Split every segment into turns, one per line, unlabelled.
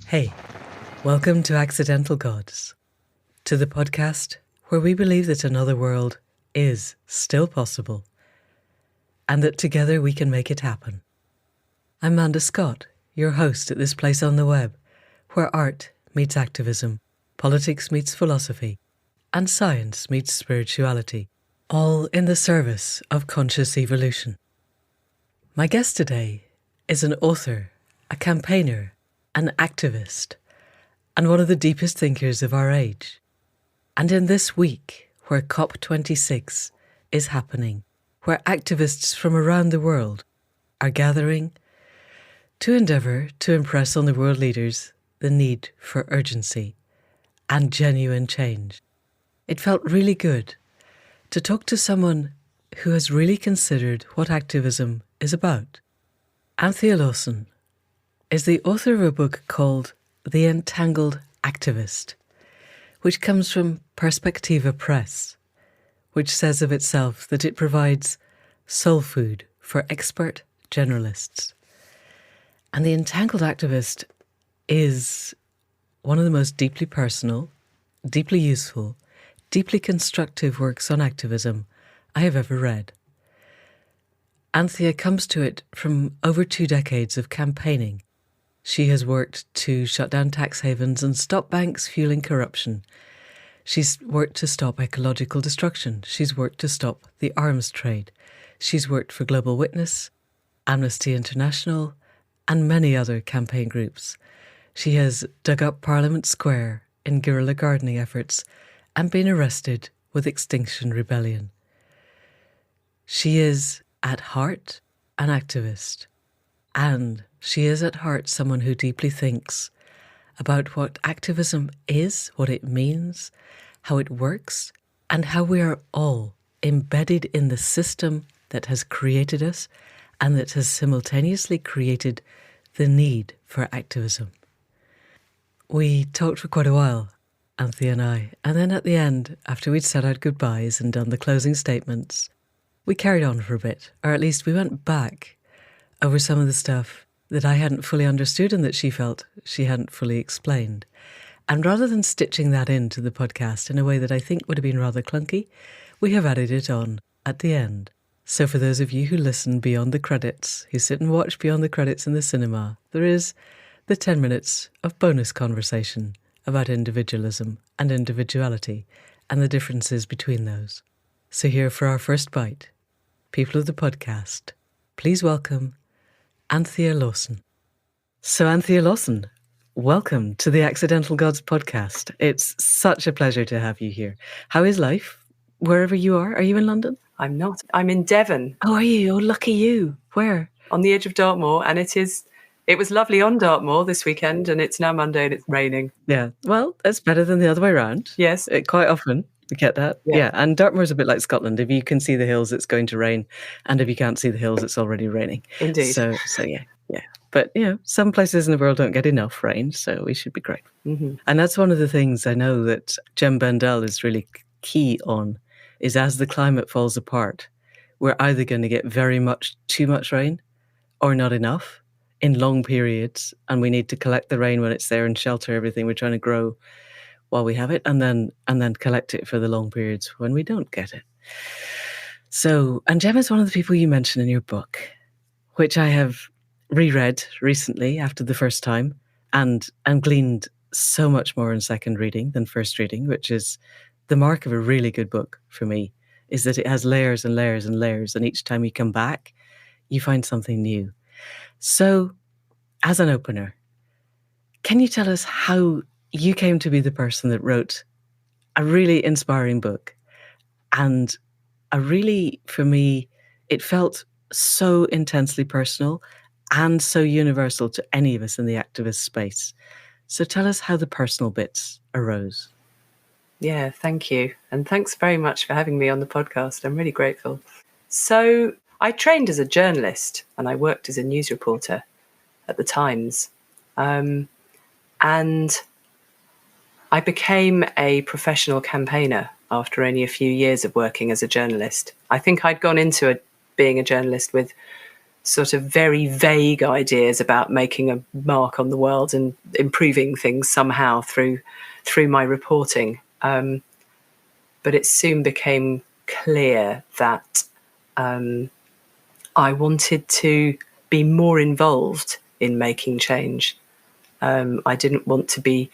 Hey, welcome to Accidental Gods, to the podcast where we believe that another world is still possible and that together we can make it happen. I'm Amanda Scott, your host at this place on the web where art meets activism, politics meets philosophy, and science meets spirituality, all in the service of conscious evolution. My guest today is an author, a campaigner, an activist, and one of the deepest thinkers of our age. And in this week, where COP26 is happening, where activists from around the world are gathering to endeavour to impress on the world leaders the need for urgency and genuine change, it felt really good to talk to someone who has really considered what activism is about. Anthea Lawson is the author of a book called The Entangled Activist, which comes from Perspectiva Press, which says of itself that it provides soul food for expert generalists. And The Entangled Activist is one of the most deeply personal, deeply useful, deeply constructive works on activism I have ever read. Anthea comes to it from over 2 decades of campaigning. She has worked to shut down tax havens and stop banks fueling corruption. She's worked to stop ecological destruction. She's worked to stop the arms trade. She's worked for Global Witness, Amnesty International, and many other campaign groups. She has dug up Parliament Square in guerrilla gardening efforts and been arrested with Extinction Rebellion. She is, at heart, an activist, and she is at heart someone who deeply thinks about what activism is, what it means, how it works, and how we are all embedded in the system that has created us and that has simultaneously created the need for activism. We talked for quite a while, Anthea and I, and then at the end, after we'd said our goodbyes and done the closing statements, we carried on for a bit, or at least we went back over some of the stuff that I hadn't fully understood and that she felt she hadn't fully explained. And rather than stitching that into the podcast in a way that I think would have been rather clunky, we have added it on at the end. So for those of you who listen beyond the credits, who sit and watch beyond the credits in the cinema, there is the 10 minutes of bonus conversation about individualism and individuality and the differences between those. So here for our first bite, people of the podcast, please welcome Anthea Lawson. So Anthea Lawson, welcome to the Accidental Gods podcast. It's such a pleasure to have you here. How is life? Wherever you are you in London?
I'm not. I'm in Devon.
Oh, are you? Oh, lucky you. Where?
On the edge of Dartmoor, and it was lovely on Dartmoor this weekend, and it's now Monday and it's raining.
Yeah, well, it's better than the other way around.
Yes.
Quite often we get that. Yeah, and Dartmoor's a bit like Scotland. If you can see the hills, it's going to rain, and if you can't see the hills, it's already raining.
Indeed.
So yeah. But, some places in the world don't get enough rain, so we should be grateful.
Mm-hmm.
And that's one of the things I know that Jem Bendell is really key on, is as the climate falls apart, we're either going to get too much rain or not enough in long periods, and we need to collect the rain when it's there and shelter everything we're trying to grow while we have it, and then collect it for the long periods when we don't get it. So, and Jem is one of the people you mention in your book, which I have reread recently after the first time and gleaned so much more in second reading than first reading, which is the mark of a really good book for me, is that it has layers and layers and layers, and each time you come back, you find something new. So, as an opener, can you tell us how you came to be the person that wrote a really inspiring book and a really, for me, it felt so intensely personal and so universal to any of us in the activist space. So tell us how the personal bits arose.
Yeah, thank you. And thanks very much for having me on the podcast. I'm really grateful. So I trained as a journalist and I worked as a news reporter at the Times. And I became a professional campaigner after only a few years of working as a journalist. I think I'd gone into being a journalist with sort of very vague ideas about making a mark on the world and improving things somehow through my reporting. But it soon became clear that I wanted to be more involved in making change. I didn't want to be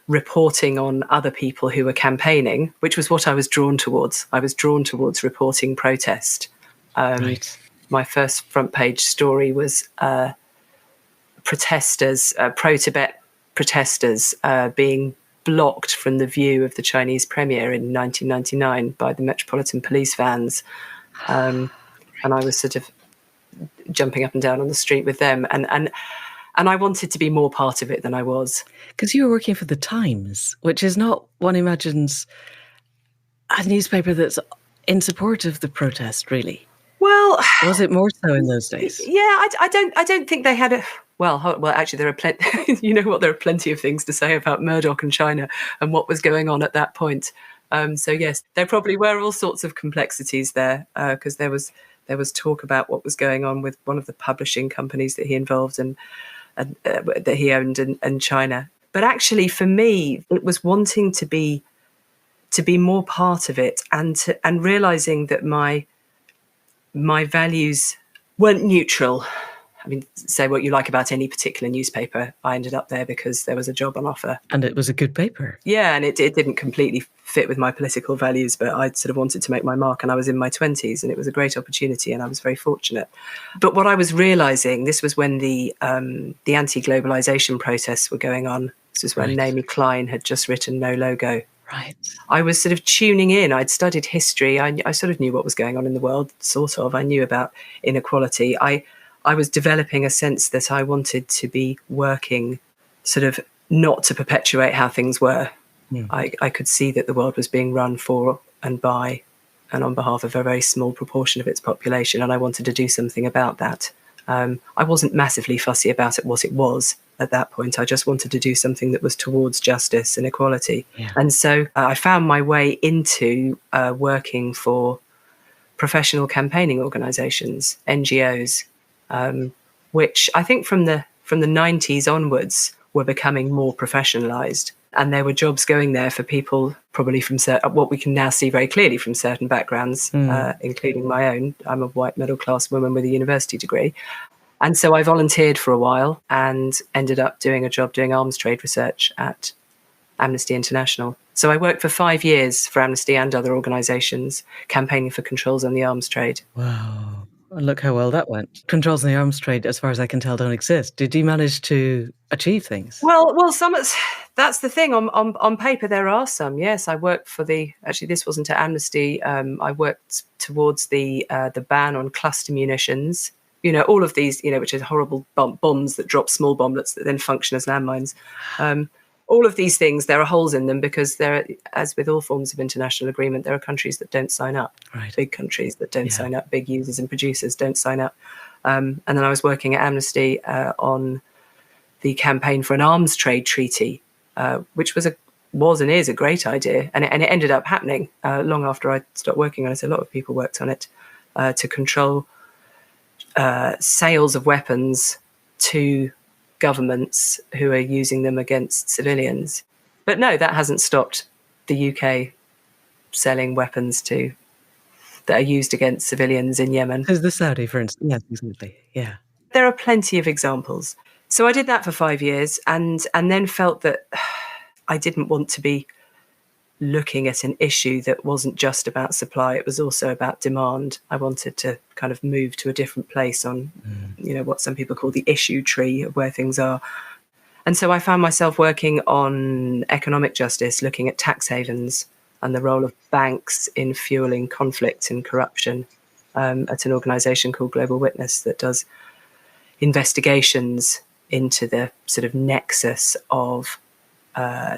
reporting on other people who were campaigning, which was what I was drawn towards. I was drawn towards reporting protest.
Right.
My first front page story was protesters, pro-Tibet protesters being blocked from the view of the Chinese premier in 1999 by the Metropolitan Police vans. And I was sort of jumping up and down on the street with them. And I wanted to be more part of it than I was.
Because you were working for The Times, which is not, one imagines, a newspaper that's in support of the protest, really.
Well,
was it more so in those days?
Yeah, I don't think they had a. Well, actually, there are plenty. You know what? There are plenty of things to say about Murdoch and China and what was going on at that point. So yes, there probably were all sorts of complexities there, because there was talk about what was going on with one of the publishing companies that he involved and that he owned in China. But actually, for me, it was wanting to be more part of it and realizing that my values weren't neutral. I mean, say what you like about any particular newspaper. I ended up there because there was a job on offer.
And it was a good paper.
Yeah, and it didn't completely fit with my political values, but I sort of wanted to make my mark, and I was in my 20s, and it was a great opportunity, and I was very fortunate. But what I was realising, this was when the anti-globalisation protests were going on. This was when Naomi Klein had just written No Logo.
Right.
I was sort of tuning in. I'd studied history. I sort of knew what was going on in the world, sort of. I knew about inequality. I was developing a sense that I wanted to be working sort of not to perpetuate how things were. Mm. I could see that the world was being run for and by and on behalf of a very small proportion of its population, and I wanted to do something about that. I wasn't massively fussy about what it was at that point. I just wanted to do something that was towards justice and equality. Yeah. And so I found my way into working for professional campaigning organisations, NGOs, which I think from the 90s onwards were becoming more professionalised. And there were jobs going there for people probably from what we can now see very clearly from certain backgrounds, including my own. I'm a white middle-class woman with a university degree. And so I volunteered for a while and ended up doing a job doing arms trade research at Amnesty International. So I worked for 5 years for Amnesty and other organisations campaigning for controls on the arms trade.
Wow. Look how well that went. Controls on the arms trade, as far as I can tell, don't exist. Did you manage to achieve things?
Well, that's the thing. On paper, there are some. Yes, I worked for actually, this wasn't at Amnesty. I worked towards the ban on cluster munitions. You know, all of these, which are horrible bombs that drop small bomblets that then function as landmines. All of these things, there are holes in them because there, as with all forms of international agreement, there are countries that don't sign up. Right. Big countries that don't sign up, big users and producers don't sign up. And then I was working at Amnesty on the campaign for an arms trade treaty, which was and is a great idea. And it ended up happening long after I stopped working on it. A lot of people worked on it to control sales of weapons to governments who are using them against civilians. But no, that hasn't stopped the UK selling weapons that are used against civilians in Yemen.
There's the Saudi, for instance. Yes, exactly. Yeah.
There are plenty of examples. So I did that for 5 years and then felt that I didn't want to be looking at an issue that wasn't just about supply, it was also about demand. I wanted to kind of move to a different place on, what some people call the issue tree of where things are. And so I found myself working on economic justice, looking at tax havens and the role of banks in fueling conflict and corruption at an organisation called Global Witness that does investigations into the sort of nexus of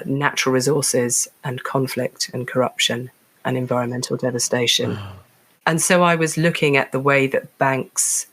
natural resources and conflict and corruption and environmental devastation. Wow. And so I was looking at the way that banks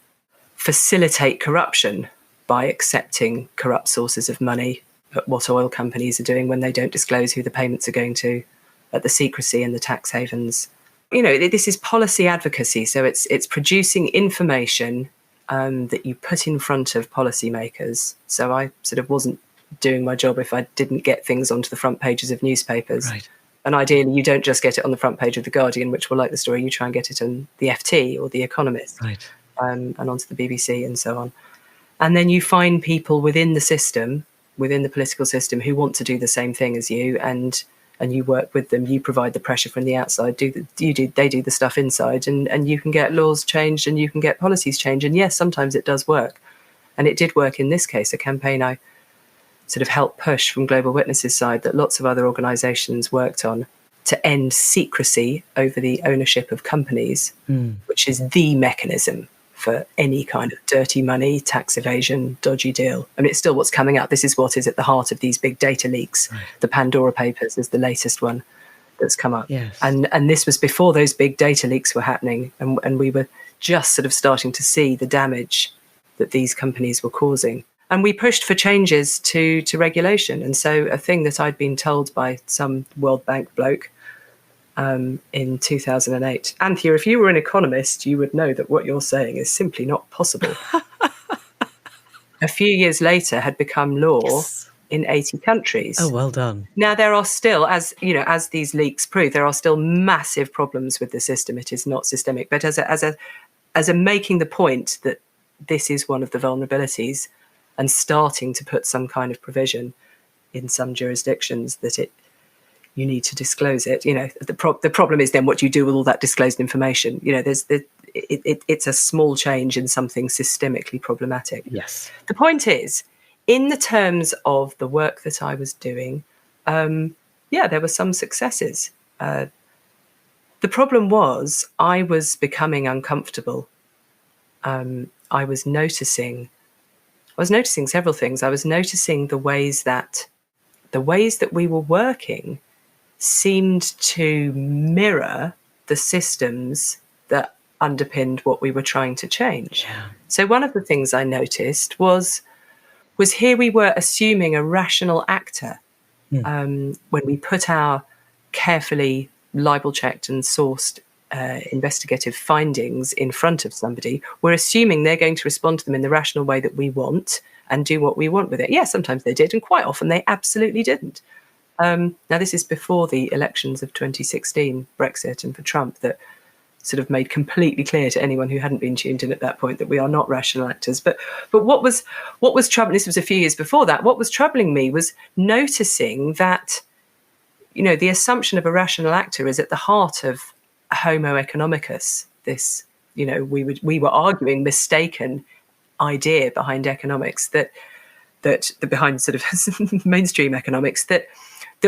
facilitate corruption by accepting corrupt sources of money, at what oil companies are doing when they don't disclose who the payments are going to, at the secrecy in the tax havens. This is policy advocacy. So it's producing information that you put in front of policymakers. So I sort of wasn't doing my job if I didn't get things onto the front pages of newspapers.
Right.
And ideally, you don't just get it on the front page of The Guardian, which will like the story, you try and get it on the FT or The Economist,
Right.
and onto the BBC and so on. And then you find people within the system, within the political system, who want to do the same thing as you, and you work with them. You provide the pressure from the outside. They do the stuff inside, and you can get laws changed and you can get policies changed. And yes, sometimes it does work, and it did work in this case. A campaign I sort of helped push from Global Witness's side that lots of other organisations worked on to end secrecy over the ownership of companies, which is the mechanism for any kind of dirty money, tax evasion, dodgy deal. I mean, it's still what's coming up. This is what is at the heart of these big data leaks. Right. The Pandora Papers is the latest one that's come up.
Yes.
And this was before those big data leaks were happening, and we were just sort of starting to see the damage that these companies were causing. And we pushed for changes to regulation. And so a thing that I'd been told by some World Bank bloke in 2008, Anthea, if you were an economist, you would know that what you're saying is simply not possible. A few years later had become law in 80 countries.
Oh, well done.
Now, there are still, as you know, as these leaks prove, there are still massive problems with the system. It is not systemic. But as a making the point that this is one of the vulnerabilities, and starting to put some kind of provision in some jurisdictions that you need to disclose it. You know, the problem is then what you do with all that disclosed information. You know, it's a small change in something systemically problematic.
Yes.
The point is, in the terms of the work that I was doing, there were some successes. The problem was I was becoming uncomfortable. I was noticing several things. I was noticing the ways that we were working seemed to mirror the systems that underpinned what we were trying to change.
Yeah.
So one of the things I noticed was here we were assuming a rational actor when we put our carefully libel-checked and sourced investigative findings in front of somebody. We're assuming they're going to respond to them in the rational way that we want and do what we want with it. Yeah, sometimes they did, and quite often they absolutely didn't. Now, this is before the elections of 2016, Brexit, and for Trump, that sort of made completely clear to anyone who hadn't been tuned in at that point that we are not rational actors. But what was troubling? This was a few years before that. What was troubling me was noticing that, you know, the assumption of a rational actor is at the heart of Homo economicus, this, you know, we were arguing mistaken idea behind economics, that behind sort of mainstream economics, that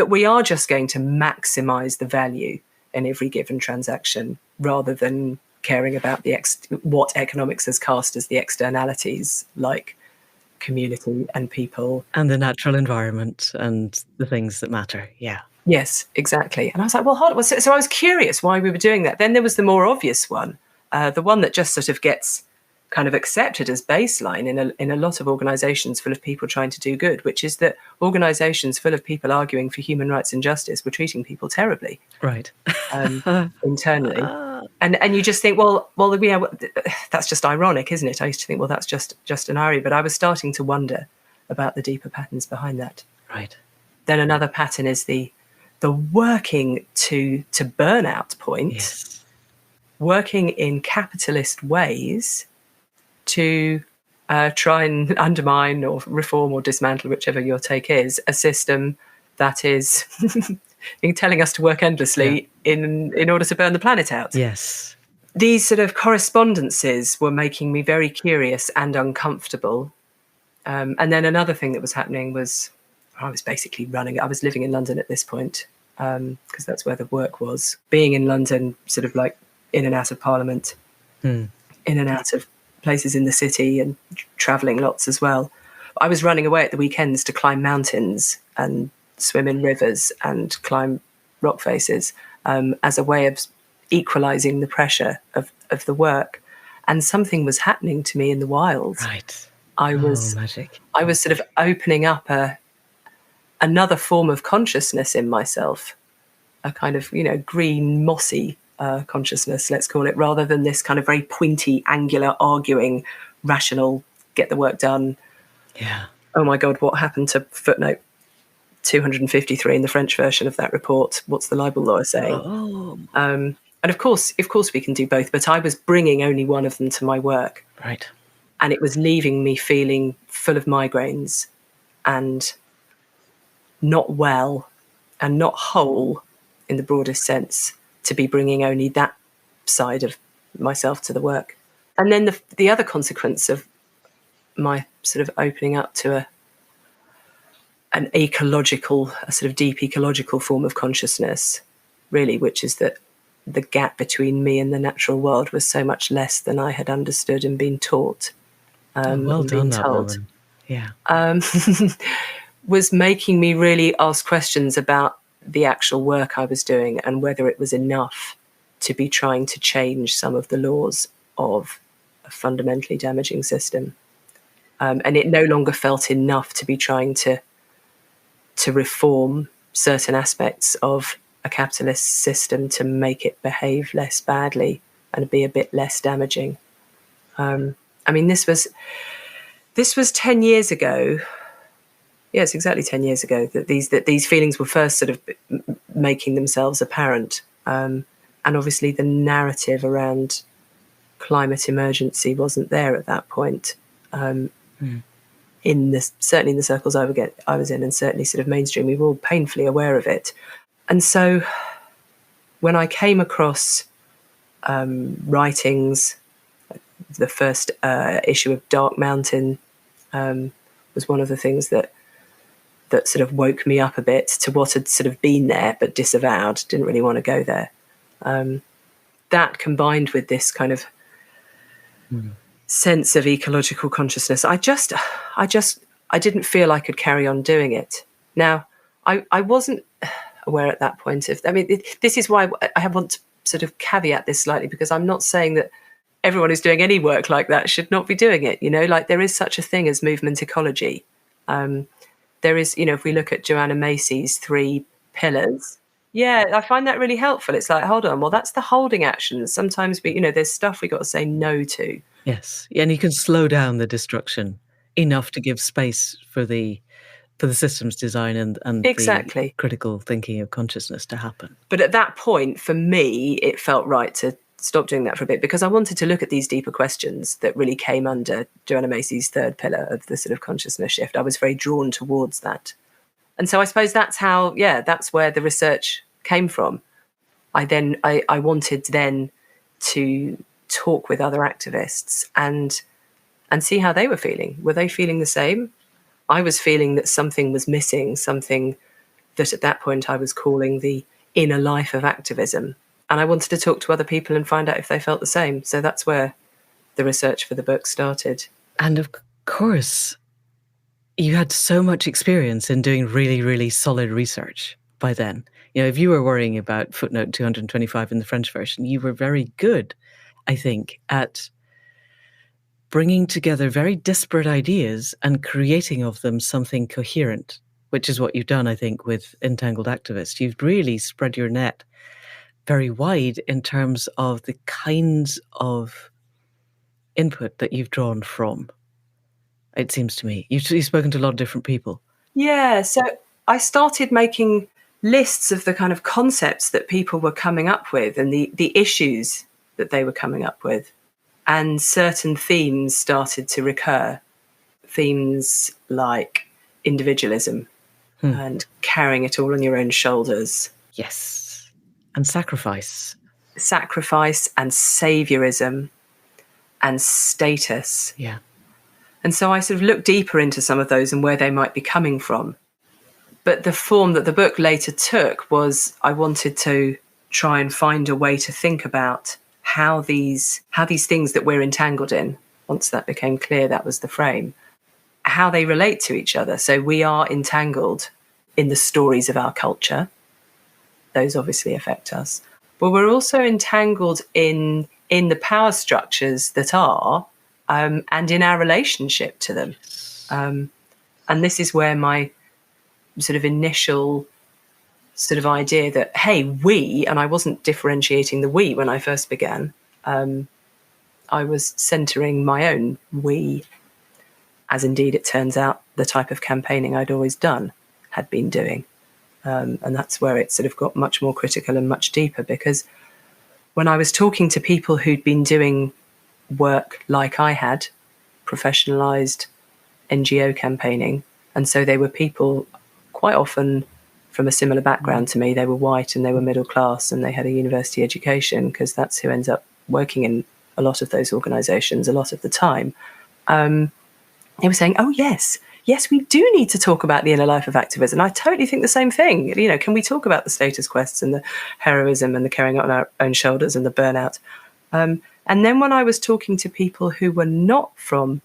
we are just going to maximize the value in every given transaction rather than caring about what economics has cast as the externalities, like community and people
and the natural environment and the things that matter. Yeah.
Yes, exactly. And I was like, well, hold on. So I was curious why we were doing that. Then there was the more obvious one, the one that just sort of gets kind of accepted as baseline in a lot of organisations full of people trying to do good, which is that organisations full of people arguing for human rights and justice were treating people terribly.
Right.
Internally. And you just think, well, yeah, that's just ironic, isn't it? I used to think, well, that's just an irony. But I was starting to wonder about the deeper patterns behind that.
Right.
Then another pattern is the working to burnout point,
Yes.
Working in capitalist ways to try and undermine or reform or dismantle, whichever your take is, a system that is telling us to work endlessly in order to burn the planet out.
Yes.
These sort of correspondences were making me very curious and uncomfortable. And then another thing that was happening was I was basically I was living in London at this point, because that's where the work was. Being in London, sort of like in and out of Parliament, in and out of places in the city, and travelling lots as well. I was running away at the weekends to climb mountains and swim in rivers and climb rock faces, as a way of equalising the pressure of the work. And something was happening to me in the wild.
Right.
Magic. I was sort of opening up another form of consciousness in myself, a kind of, you know, green, mossy consciousness, let's call it, rather than this kind of very pointy, angular, arguing, rational, get the work done.
Yeah.
Oh my God, what happened to footnote 253 in the French version of that report? What's the libel lawyer saying?
Oh.
And of course we can do both, but I was bringing only one of them to my work.
Right.
And it was leaving me feeling full of migraines and not well and not whole in the broadest sense to be bringing only that side of myself to the work. And then the other consequence of my sort of opening up to a sort of deep ecological form of consciousness, really, which is that the gap between me and the natural world was so much less than I had understood and been taught.
Well
and
done,
been
that
told.
woman. Yeah.
Was making me really ask questions about the actual work I was doing and whether it was enough to be trying to change some of the laws of a fundamentally damaging system. And it no longer felt enough to be trying to reform certain aspects of a capitalist system to make it behave less badly and be a bit less damaging. I mean, this was 10 years ago. Yes, exactly 10 years ago that these feelings were first sort of making themselves apparent. And obviously the narrative around climate emergency wasn't there at that point. Certainly in the circles I was in, and certainly sort of mainstream, we were all painfully aware of it. And so when I came across writings, the first issue of Dark Mountain was one of the things that sort of woke me up a bit to what had sort of been there but disavowed, didn't really want to go there. That combined with this kind of sense of ecological consciousness, I didn't feel I could carry on doing it. Now, I wasn't aware at that point of, I mean, this is why I want to sort of caveat this slightly, because I'm not saying that everyone who's doing any work like that should not be doing it. You know, like there is such a thing as movement ecology. There is, you know, if we look at Joanna Macy's 3 pillars, yeah, I find that really helpful. It's like, hold on, well, that's the holding actions. Sometimes there's stuff we got to say no to.
Yes. And you can slow down the destruction enough to give space for the systems design and
Exactly.
the critical thinking of consciousness to happen.
But at that point, for me, it felt right to stop doing that for a bit, because I wanted to look at these deeper questions that really came under Joanna Macy's 3rd pillar of the sort of consciousness shift. I was very drawn towards that. And so I suppose that's where the research came from. I wanted then to talk with other activists and see how they were feeling. Were they feeling the same? I was feeling that something was missing, something that at that point I was calling the inner life of activism. And I wanted to talk to other people and find out if they felt the same. So that's where the research for the book started.
And of course, you had so much experience in doing really, really solid research by then. You know, if you were worrying about footnote 225 in the French version, you were very good, I think, at bringing together very disparate ideas and creating of them something coherent, which is what you've done, I think, with Entangled Activists. You've really spread your net very wide in terms of the kinds of input that you've drawn from. It seems to me. You've spoken to a lot of different people.
Yeah, so I started making lists of the kind of concepts that people were coming up with and the issues that they were coming up with. And certain themes started to recur. Themes like individualism and carrying it all on your own shoulders.
Yes. And sacrifice.
Sacrifice and saviorism and status.
Yeah.
And so I sort of looked deeper into some of those and where they might be coming from. But the form that the book later took was I wanted to try and find a way to think about how these things that we're entangled in, once that became clear, that was the frame, how they relate to each other. So we are entangled in the stories of our culture. Those obviously affect us. But we're also entangled in the power structures that are, and in our relationship to them. And this is where my sort of initial sort of idea that, hey, we, and I wasn't differentiating the we when I first began. I I was centering my own we, as indeed it turns out the type of campaigning I'd always done had been doing. And that's where it sort of got much more critical and much deeper, because when I was talking to people who'd been doing work like I had, professionalised NGO campaigning, and so they were people quite often from a similar background to me. They were white and they were middle class and they had a university education, because that's who ends up working in a lot of those organisations a lot of the time. They were saying, oh, yes, we do need to talk about the inner life of activism. And I totally think the same thing. You know, can we talk about the status quests and the heroism and the carrying on our own shoulders and the burnout? And then when I was talking to people who were not from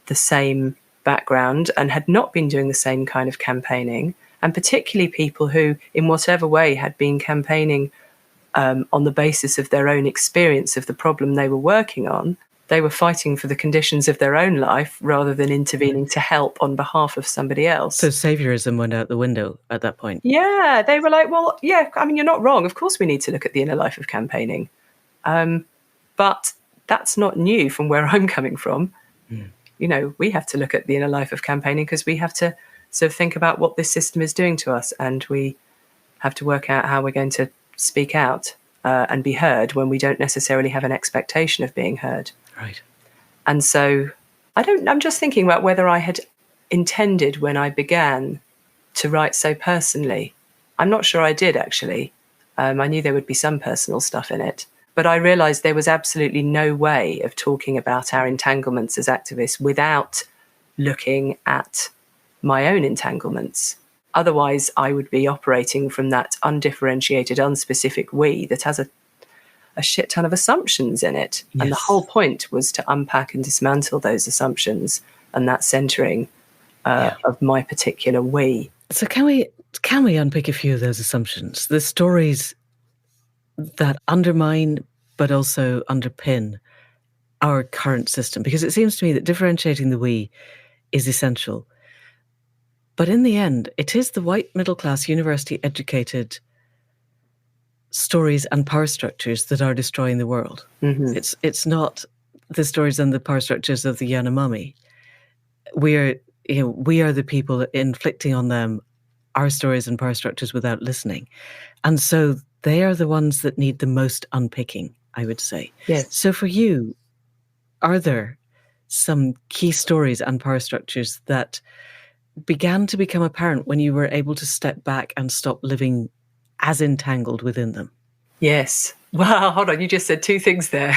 the same background and had not been doing the same kind of campaigning, and particularly people who, in whatever way, had been campaigning on the basis of their own experience of the problem they were working on, they were fighting for the conditions of their own life rather than intervening to help on behalf of somebody else.
So saviorism went out the window at that point.
Yeah, they were like, well, yeah, I mean, you're not wrong. Of course we need to look at the inner life of campaigning. But that's not new from where I'm coming from. You know, we have to look at the inner life of campaigning because we have to sort of think about what this system is doing to us, and we have to work out how we're going to speak out and be heard when we don't necessarily have an expectation of being heard.
Right.
And so I'm just thinking about whether I had intended when I began to write so personally. I'm not sure I did, actually. I knew there would be some personal stuff in it, but I realised there was absolutely no way of talking about our entanglements as activists without looking at my own entanglements. Otherwise, I would be operating from that undifferentiated, unspecific we that has a shit ton of assumptions in it. Yes. And the whole point was to unpack and dismantle those assumptions and that centering of my particular we.
So can we unpick a few of those assumptions? The stories that undermine but also underpin our current system, because it seems to me that differentiating the we is essential. But in the end, it is the white middle-class university-educated stories and power structures that are destroying the world. Mm-hmm. It's not the stories and the power structures of the Yanomami. We are the people inflicting on them our stories and power structures without listening. And so they are the ones that need the most unpicking, I would say.
Yes.
So for you, are there some key stories and power structures that began to become apparent when you were able to step back and stop living as entangled within them?
Yes. Wow, hold on, you just said two things there.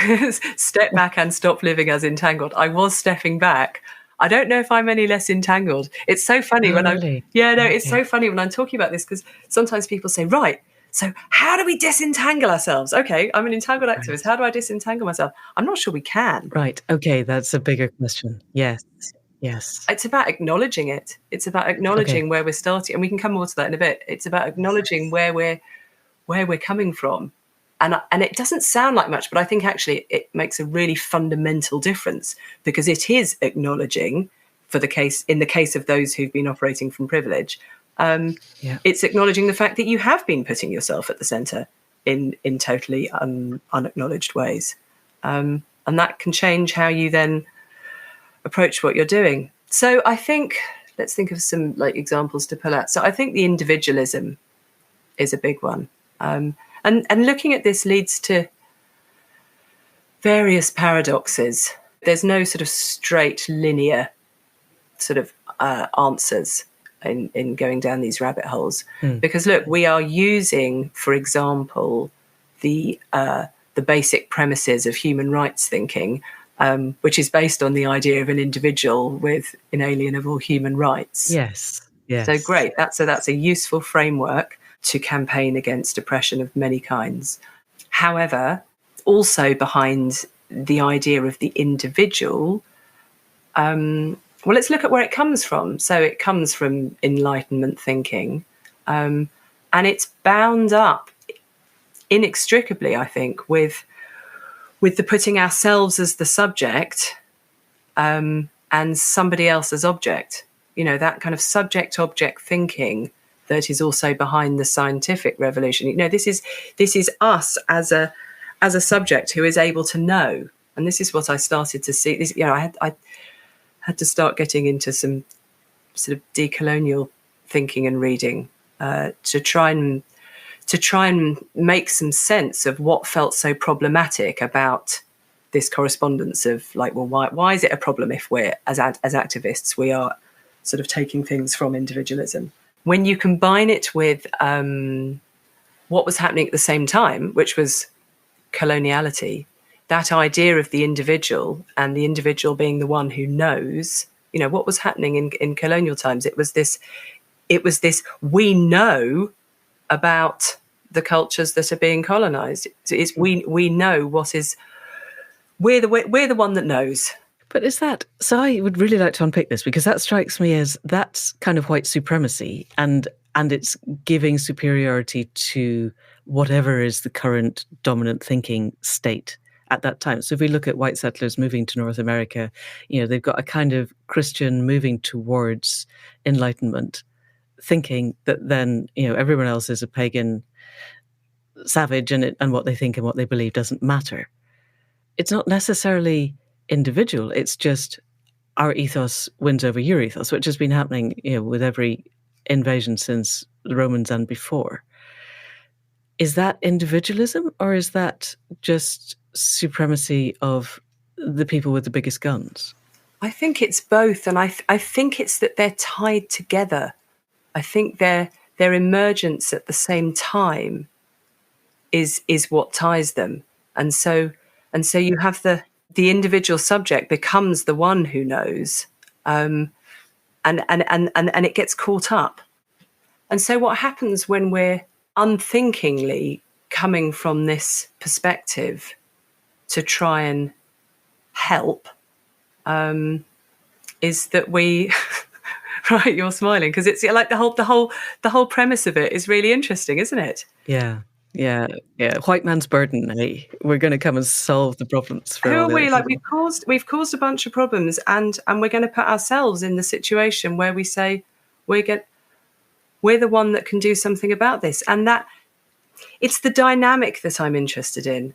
Step back and stop living as entangled. I was stepping back. I don't know if I'm any less entangled. It's so funny it's so funny when I'm talking about this, because sometimes people say, right, so how do we disentangle ourselves? Okay, I'm an entangled activist. How do I disentangle myself? I'm not sure we can.
Right. Okay, that's a bigger question. Yes.
It's about acknowledging it. It's about acknowledging where we're starting, and we can come more to that in a bit. It's about acknowledging where we're coming from. And it doesn't sound like much, but I think actually it makes a really fundamental difference, because it is acknowledging, in the case of those who've been operating from privilege, it's acknowledging the fact that you have been putting yourself at the centre in totally unacknowledged ways. And that can change how you then approach what you're doing. So I think, let's think of some examples to pull out. So I think the individualism is a big one. And looking at this leads to various paradoxes. There's no sort of straight linear sort of answers in going down these rabbit holes. Because look, we are using, for example, the basic premises of human rights thinking, which is based on the idea of an individual with inalienable human rights.
Yes.
So great. That's a useful framework to campaign against oppression of many kinds. However, also behind the idea of the individual, let's look at where it comes from. So it comes from Enlightenment thinking, and it's bound up inextricably, I think, with the putting ourselves as the subject and somebody else as object. You know, that kind of subject-object thinking that is also behind the scientific revolution. You know, this is us as a subject who is able to know And this is what I started to see. This, I had to start getting into some sort of decolonial thinking and reading to try and make some sense of what felt so problematic about this correspondence of like, well, why is it a problem if we're as activists we are sort of taking things from individualism? When you combine it with what was happening at the same time, which was coloniality, that idea of the individual and the individual being the one who knows, what was happening in colonial times. It was this we know about the cultures that are being colonized. It's we know what is. We're the one that knows.
But is that so? I would really like to unpick this, because that strikes me as that's kind of white supremacy, and it's giving superiority to whatever is the current dominant thinking state at that time. So if we look at white settlers moving to North America, they've got a kind of Christian moving towards Enlightenment thinking that then, everyone else is a pagan savage, and what they think and what they believe doesn't matter. It's not necessarily individual. It's just our ethos wins over your ethos, which has been happening, with every invasion since the Romans and before. Is that individualism, or is that just supremacy of the people with the biggest guns?
I think it's both, and I think it's that they're tied together. I think their emergence at the same time is what ties them, and so you have the individual subject becomes the one who knows, and it gets caught up. And so what happens when we're unthinkingly coming from this perspective to try and help, is that we right, you're smiling because it's like the whole premise of it is really interesting, isn't it?
Yeah. White man's burden. Hey, we're going to come and solve the problems for
who
all
are we? Like
people.
we've caused a bunch of problems, and we're going to put ourselves in the situation where we say we're the one that can do something about this, and that it's the dynamic that I'm interested in,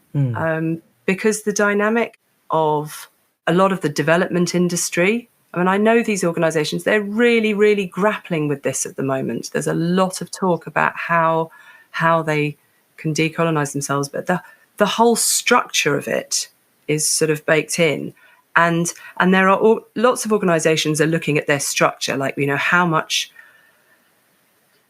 because the dynamic of a lot of the development industry. I mean, I know these organisations, they're really, really grappling with this at the moment. There's a lot of talk about how they can decolonise themselves, but the whole structure of it is sort of baked in. And there are lots of organisations are looking at their structure, like,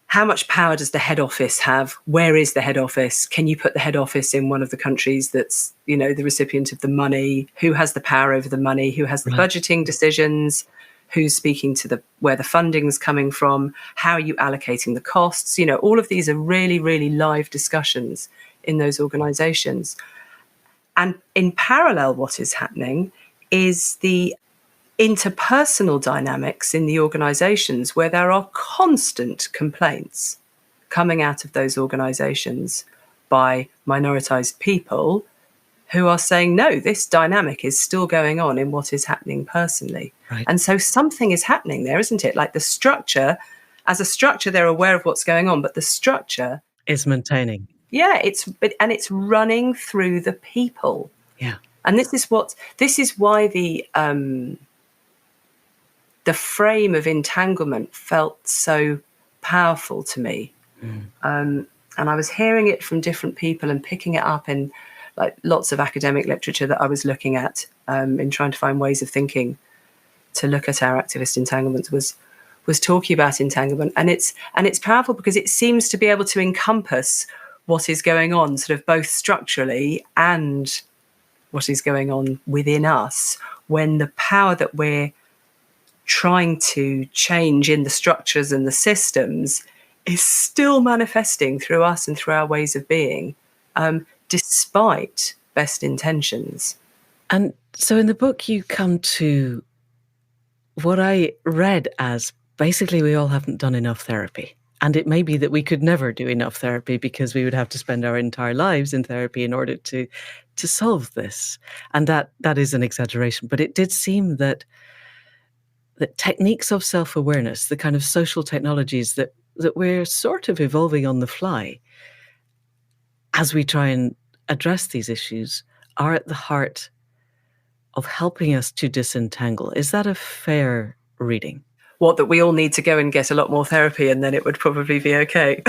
how much power does the head office have? Where is the head office? Can you put the head office in one of the countries that's, the recipient of the money? Who has the power over the money? Who has the budgeting decisions? Who's speaking to where the funding's coming from? How are you allocating the costs? All of these are really, really live discussions in those organizations. And in parallel, what is happening is the interpersonal dynamics in the organizations, where there are constant complaints coming out of those organizations by minoritized people who are saying, no, this dynamic is still going on in what is happening personally.
Right.
And so something is happening there, isn't it? Like the structure, as a structure, they're aware of what's going on, but the structure
is maintaining.
Yeah, it's running through the people.
Yeah.
And this is why the frame of entanglement felt so powerful to me. And I was hearing it from different people and picking it up in like lots of academic literature that I was looking at in trying to find ways of thinking to look at our activist entanglements was talking about entanglement. And it's powerful because it seems to be able to encompass what is going on sort of both structurally and what is going on within us, when the power that we're trying to change in the structures and the systems is still manifesting through us and through our ways of being, despite best intentions.
And so in the book, you come to what I read as basically we all haven't done enough therapy. And it may be that we could never do enough therapy because we would have to spend our entire lives in therapy in order to solve this. And that is an exaggeration. But it did seem that techniques of self-awareness, the kind of social technologies that we're sort of evolving on the fly as we try and address these issues, are at the heart of helping us to disentangle. Is that a fair reading?
What, that we all need to go and get a lot more therapy and then it would probably be okay?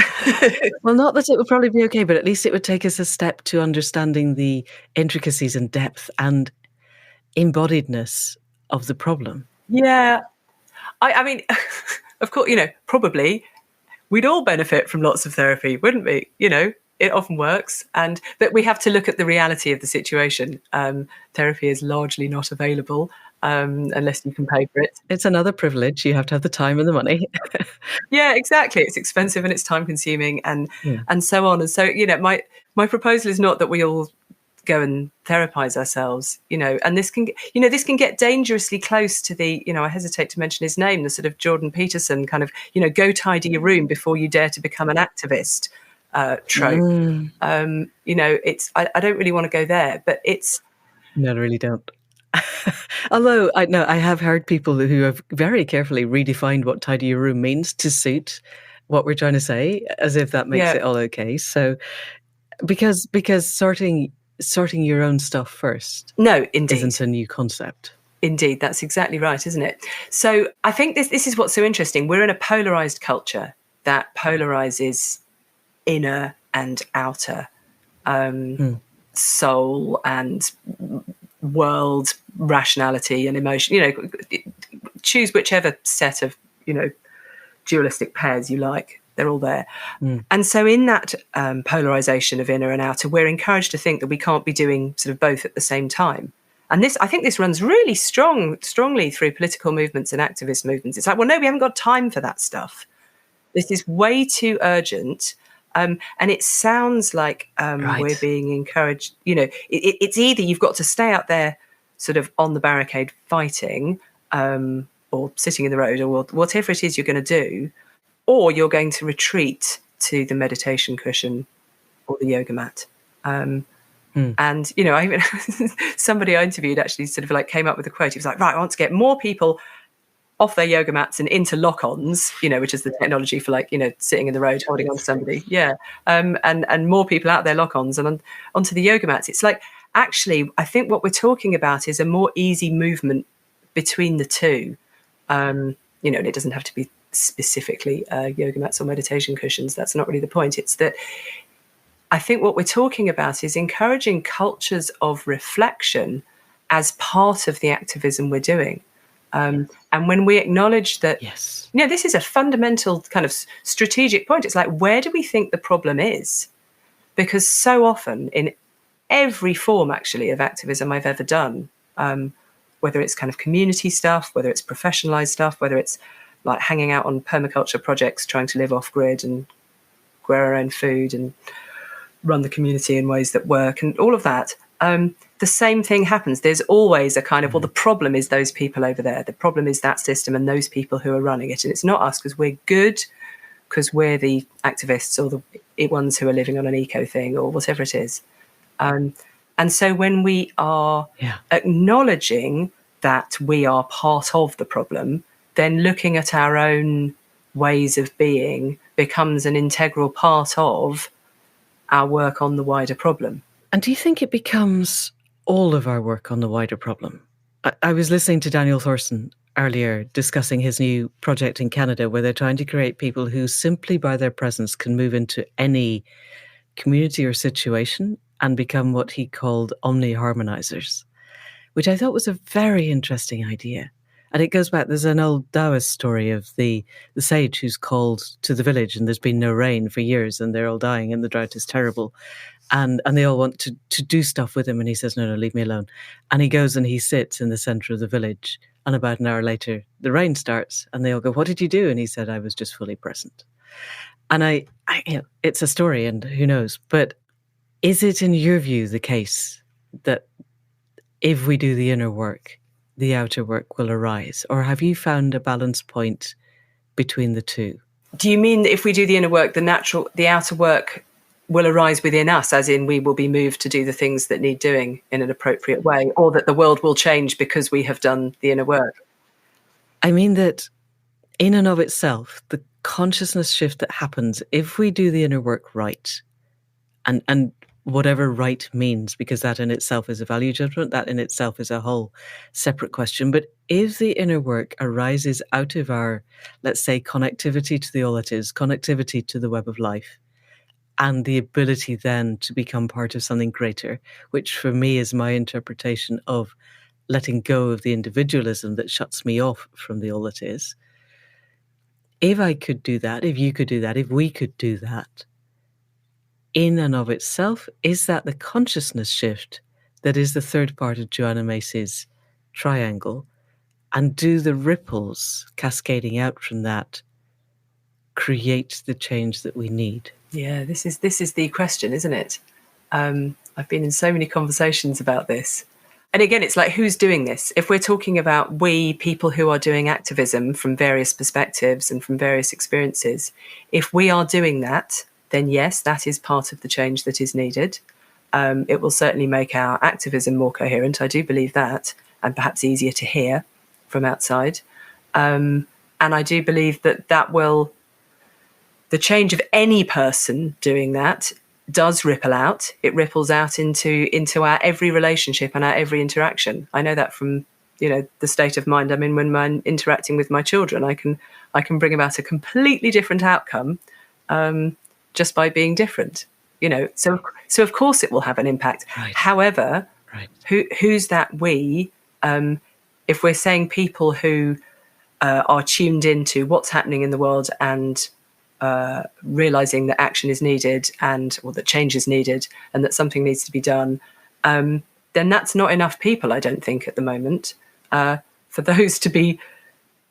Well, not that it would probably be okay, but at least it would take us a step to understanding the intricacies and depth and embodiedness of the problem.
Yeah. I mean, of course, probably we'd all benefit from lots of therapy, wouldn't we? It often works. But we have to look at the reality of the situation. Therapy is largely not available unless you can pay for it.
It's another privilege. You have to have the time and the money.
Yeah, exactly. It's expensive and it's time consuming and so on. And so, my proposal is not that we all go and therapize ourselves, and this can get dangerously close to the, I hesitate to mention his name, the sort of Jordan Peterson kind of, go tidy your room before you dare to become an activist trope. I don't really want to go there, but it's...
No, I really don't. Although I have heard people who have very carefully redefined what tidy your room means to suit what we're trying to say, as if that makes it all okay. So because sorting your own stuff first,
no, indeed,
isn't a new concept.
Indeed, that's exactly right, isn't it? So I think this is what's so interesting. We're in a polarized culture that polarizes inner and outer, soul and world, rationality and emotion. Choose whichever set of dualistic pairs you like. They're all there. And so in that polarization of inner and outer, we're encouraged to think that we can't be doing sort of both at the same time. And I think this runs really strongly through political movements and activist movements. It's like, well, no, we haven't got time for that stuff. This is way too urgent. And it sounds like we're being encouraged. It's either you've got to stay out there sort of on the barricade fighting or sitting in the road or whatever it is you're going to do, or you're going to retreat to the meditation cushion or the yoga mat. And, somebody I interviewed actually sort of like came up with a quote. He was like, right, I want to get more people off their yoga mats and into lock-ons, which is the technology for like, sitting in the road, holding on to somebody. Yeah. And more people out there lock-ons and onto the yoga mats. It's like, actually, I think what we're talking about is a more easy movement between the two. And it doesn't have to be specifically yoga mats or meditation cushions. That's not really the point. It's that I think what we're talking about is encouraging cultures of reflection as part of the activism we're doing. And when we acknowledge that, this is a fundamental kind of strategic point. It's like, where do we think the problem is? Because so often in every form, actually, of activism I've ever done, whether it's kind of community stuff, whether it's professionalized stuff, whether it's like hanging out on permaculture projects, trying to live off grid and grow our own food and run the community in ways that work and all of that, the same thing happens. There's always a kind of, well, the problem is those people over there. The problem is that system and those people who are running it. And it's not us because we're good, because we're the activists or the ones who are living on an eco thing or whatever it is. And so when we are acknowledging that we are part of the problem, then looking at our own ways of being becomes an integral part of our work on the wider problem.
And do you think it becomes all of our work on the wider problem? I was listening to Daniel Thorson earlier discussing his new project in Canada where they're trying to create people who simply by their presence can move into any community or situation and become what he called omni-harmonizers, which I thought was a very interesting idea. And it goes back, there's an old Taoist story of the sage who's called to the village and there's been no rain for years and they're all dying and the drought is terrible. And they all want to do stuff with him. And he says, no, leave me alone. And he goes and he sits in the center of the village. And about an hour later, the rain starts and they all go, what did you do? And he said, I was just fully present. And I it's a story and who knows. But is it in your view the case that if we do the inner work, the outer work will arise? Or have you found a balance point between the two?
Do you mean that if we do the inner work, the outer work will arise within us, as in we will be moved to do the things that need doing in an appropriate way, or that the world will change because we have done the inner work?
I mean that in and of itself, the consciousness shift that happens if we do the inner work right, and whatever right means, because that in itself is a value judgment, that in itself is a whole separate question. But if the inner work arises out of our, let's say, connectivity to the all that is, connectivity to the web of life, and the ability then to become part of something greater, which for me is my interpretation of letting go of the individualism that shuts me off from the all that is. If I could do that, if you could do that, if we could do that, in and of itself, is that the consciousness shift that is the third part of Joanna Macy's triangle? And do the ripples cascading out from that create the change that we need?
Yeah, this is the question, isn't it? I've been in so many conversations about this. And again, it's like, who's doing this? If we're talking about we, people who are doing activism from various perspectives and from various experiences, if we are doing that, then yes, that is part of the change that is needed. It will certainly make our activism more coherent. I do believe that, and perhaps easier to hear from outside. And I do believe that the change of any person doing that does ripple out. It ripples out into our every relationship and our every interaction. I know that from, the state of mind I'm in when I'm interacting with my children. I can bring about a completely different outcome just by being different. So of course it will have an impact.
Right.
However,
Right.
Who's that we? If we're saying people who are tuned into what's happening in the world and realizing that action is needed or that change is needed and that something needs to be done, then that's not enough people, I don't think, at the moment, for those to be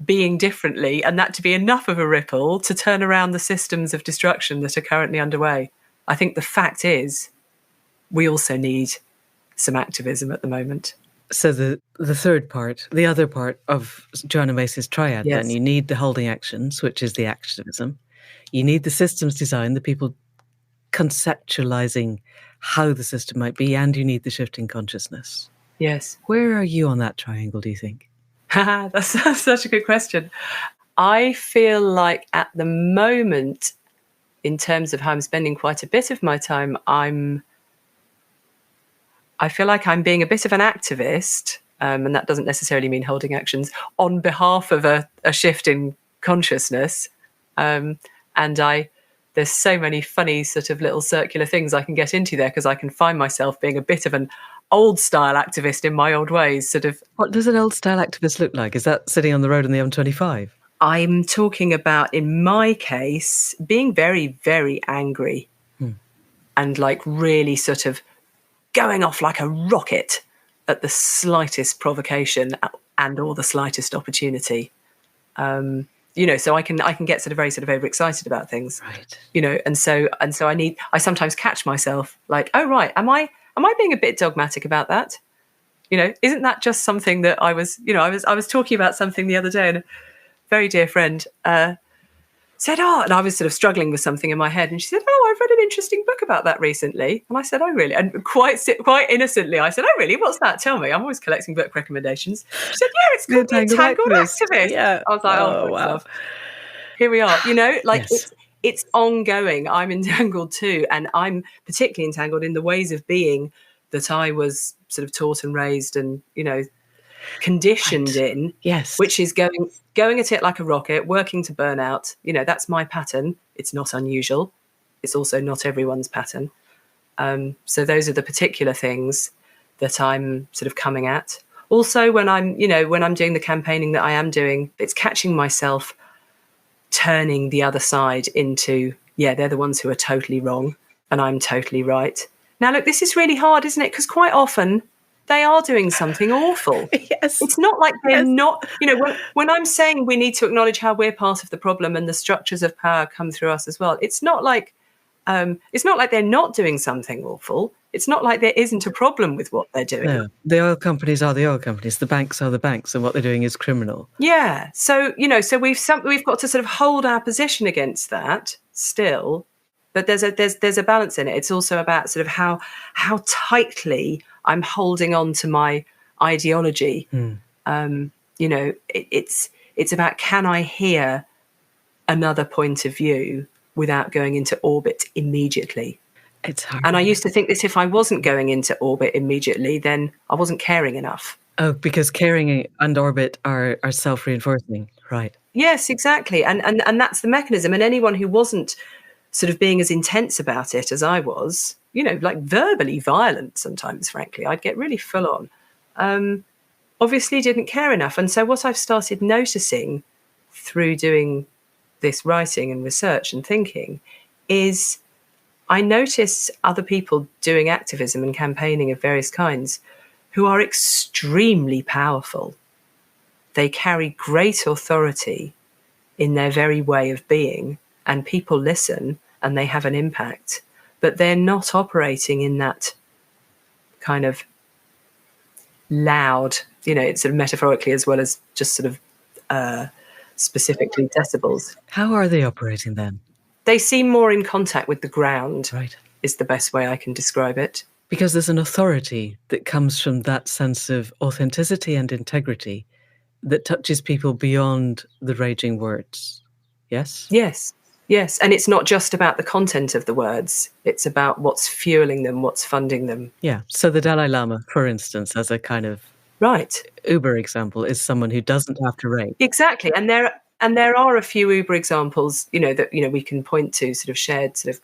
being differently and that to be enough of a ripple to turn around the systems of destruction that are currently underway. I think the fact is we also need some activism at the moment.
So the third part, the other part of Joanna Macy's triad,
Yes.
then you need the holding actions, which is the activism. You need the systems design, the people conceptualizing how the system might be, and you need the shifting consciousness.
Yes.
Where are you on that triangle, do you think?
That's such a good question. I feel like at the moment, in terms of how I'm spending quite a bit of my time, I feel like I'm being a bit of an activist, and that doesn't necessarily mean holding actions, on behalf of a shift in consciousness. And there's so many funny sort of little circular things I can get into there because I can find myself being a bit of an old style activist in my old ways, sort of.
What does an old style activist look like? Is that sitting on the road on the M25?
I'm talking about, in my case, being very, very angry and like really sort of going off like a rocket at the slightest provocation and or the slightest opportunity. So I can get sort of very sort of overexcited about things.
Right.
And so I sometimes catch myself like, oh right, am I being a bit dogmatic about that? Isn't that just something that I was talking about something the other day, and a very dear friend said, and I was sort of struggling with something in my head, and she said, I've read an interesting book about that recently. And I said, oh really? And quite innocently I said, oh really, what's that? Tell me. I'm always collecting book recommendations. She said, yeah, it's called The Entangled Activist.
Yeah.
I was like, oh wow. Love. Here we are.
Yes.
It's ongoing. I'm entangled too, and I'm particularly entangled in the ways of being that I was sort of taught and raised and conditioned in.
Yes.
Which is going at it like a rocket, working to burn out. That's my pattern. It's not unusual. It's also not everyone's pattern. So those are the particular things that I'm sort of coming at. Also, when I'm doing the campaigning that I am doing, it's catching myself turning the other side into, they're the ones who are totally wrong and I'm totally right. Now, look, this is really hard, isn't it? Because quite often they are doing something awful.
Yes.
It's not like they're not, when I'm saying we need to acknowledge how we're part of the problem and the structures of power come through us as well. It's not like they're not doing something awful. It's not like there isn't a problem with what they're doing.
No, the oil companies are the oil companies. The banks are the banks, and what they're doing is criminal.
Yeah. So, so we've got to sort of hold our position against that still, but there's a balance in it. It's also about sort of how tightly I'm holding on to my ideology. It's about, can I hear another point of view without going into orbit immediately?
It's hard.
And I used to think that if I wasn't going into orbit immediately, then I wasn't caring enough.
Oh, because caring and orbit are self-reinforcing, right?
Yes, exactly. And that's the mechanism. And anyone who wasn't sort of being as intense about it as I was, like verbally violent sometimes, frankly, I'd get really full on, obviously didn't care enough. And so what I've started noticing through doing this writing and research and thinking is I notice other people doing activism and campaigning of various kinds who are extremely powerful. They carry great authority in their very way of being, and people listen and they have an impact, but they're not operating in that kind of loud, it's sort of metaphorically as well as just sort of specifically decibels.
How are they operating then?
They seem more in contact with the ground,
Right.
is the best way I can describe it.
Because there's an authority that comes from that sense of authenticity and integrity that touches people beyond the raging words. Yes?
Yes. And it's not just about the content of the words. It's about what's fueling them, what's funding them.
Yeah. So the Dalai Lama, for instance, as a kind of
Right.
uber example, is someone who doesn't have to rage.
Exactly. And there are a few uber examples, that we can point to, sort of shared sort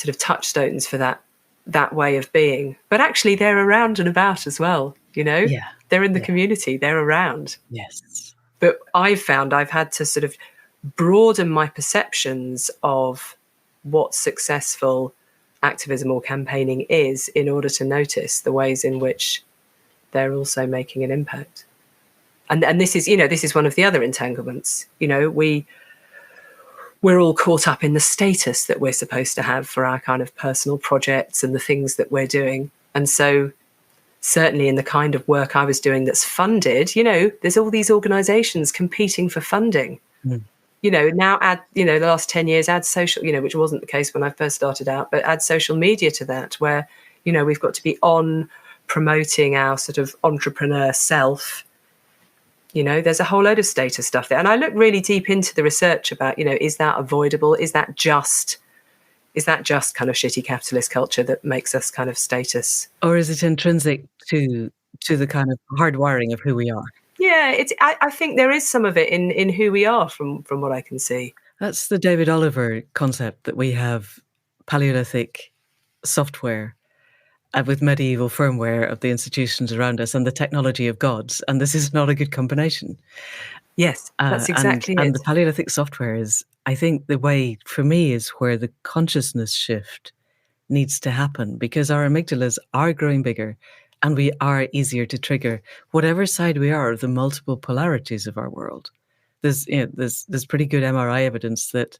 of touchstones for that way of being. But actually they're around and about as well,
Yeah.
They're in the community, they're around.
Yes.
But I've found I've had to sort of broaden my perceptions of what successful activism or campaigning is in order to notice the ways in which they're also making an impact. And this is one of the other entanglements. We're all caught up in the status that we're supposed to have for our kind of personal projects and the things that we're doing. And so certainly in the kind of work I was doing that's funded, there's all these organizations competing for funding.
Mm.
Now the last 10 years, add social, which wasn't the case when I first started out, but add social media to that, where, we've got to be on promoting our sort of entrepreneur self. There's a whole load of status stuff there. And I look really deep into the research about, is that avoidable? Is that just kind of shitty capitalist culture that makes us kind of status?
Or is it intrinsic to the kind of hardwiring of who we are?
Yeah, I think there is some of it in who we are from what I can see.
That's the David Oliver concept, that we have Paleolithic software with medieval firmware of the institutions around us and the technology of gods, and this is not a good combination.
Yes, that's exactly it.
And the Paleolithic software is, I think, the way, for me, is where the consciousness shift needs to happen, because our amygdalas are growing bigger and we are easier to trigger whatever side we are of the multiple polarities of our world. There's pretty good MRI evidence that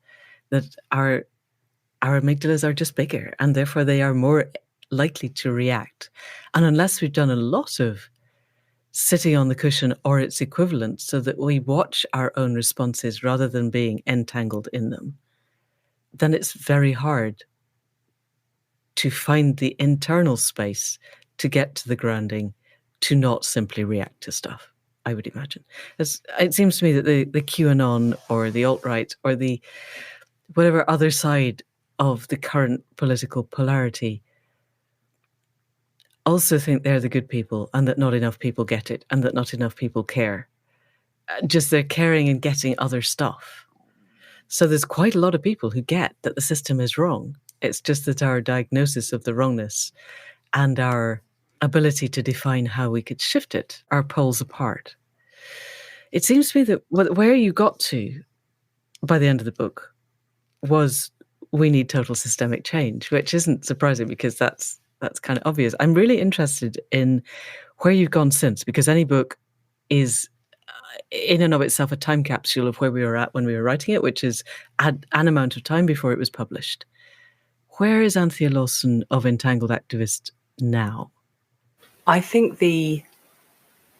our amygdalas are just bigger, and therefore they are more likely to react. And unless we've done a lot of sitting on the cushion or its equivalent, so that we watch our own responses rather than being entangled in them, then it's very hard to find the internal space to get to the grounding, to not simply react to stuff, I would imagine. It seems to me that the QAnon or the alt-right or the whatever other side of the current political polarity also think they're the good people, and that not enough people get it, and that not enough people care. Just they're caring and getting other stuff. So there's quite a lot of people who get that the system is wrong. It's just that our diagnosis of the wrongness and our ability to define how we could shift it are poles apart. It seems to me that where you got to by the end of the book was, we need total systemic change, which isn't surprising because that's kind of obvious. I'm really interested in where you've gone since, because any book is in and of itself a time capsule of where we were at when we were writing it, which is an amount of time before it was published. Where is Anthea Lawson of Entangled Activist now?
I think the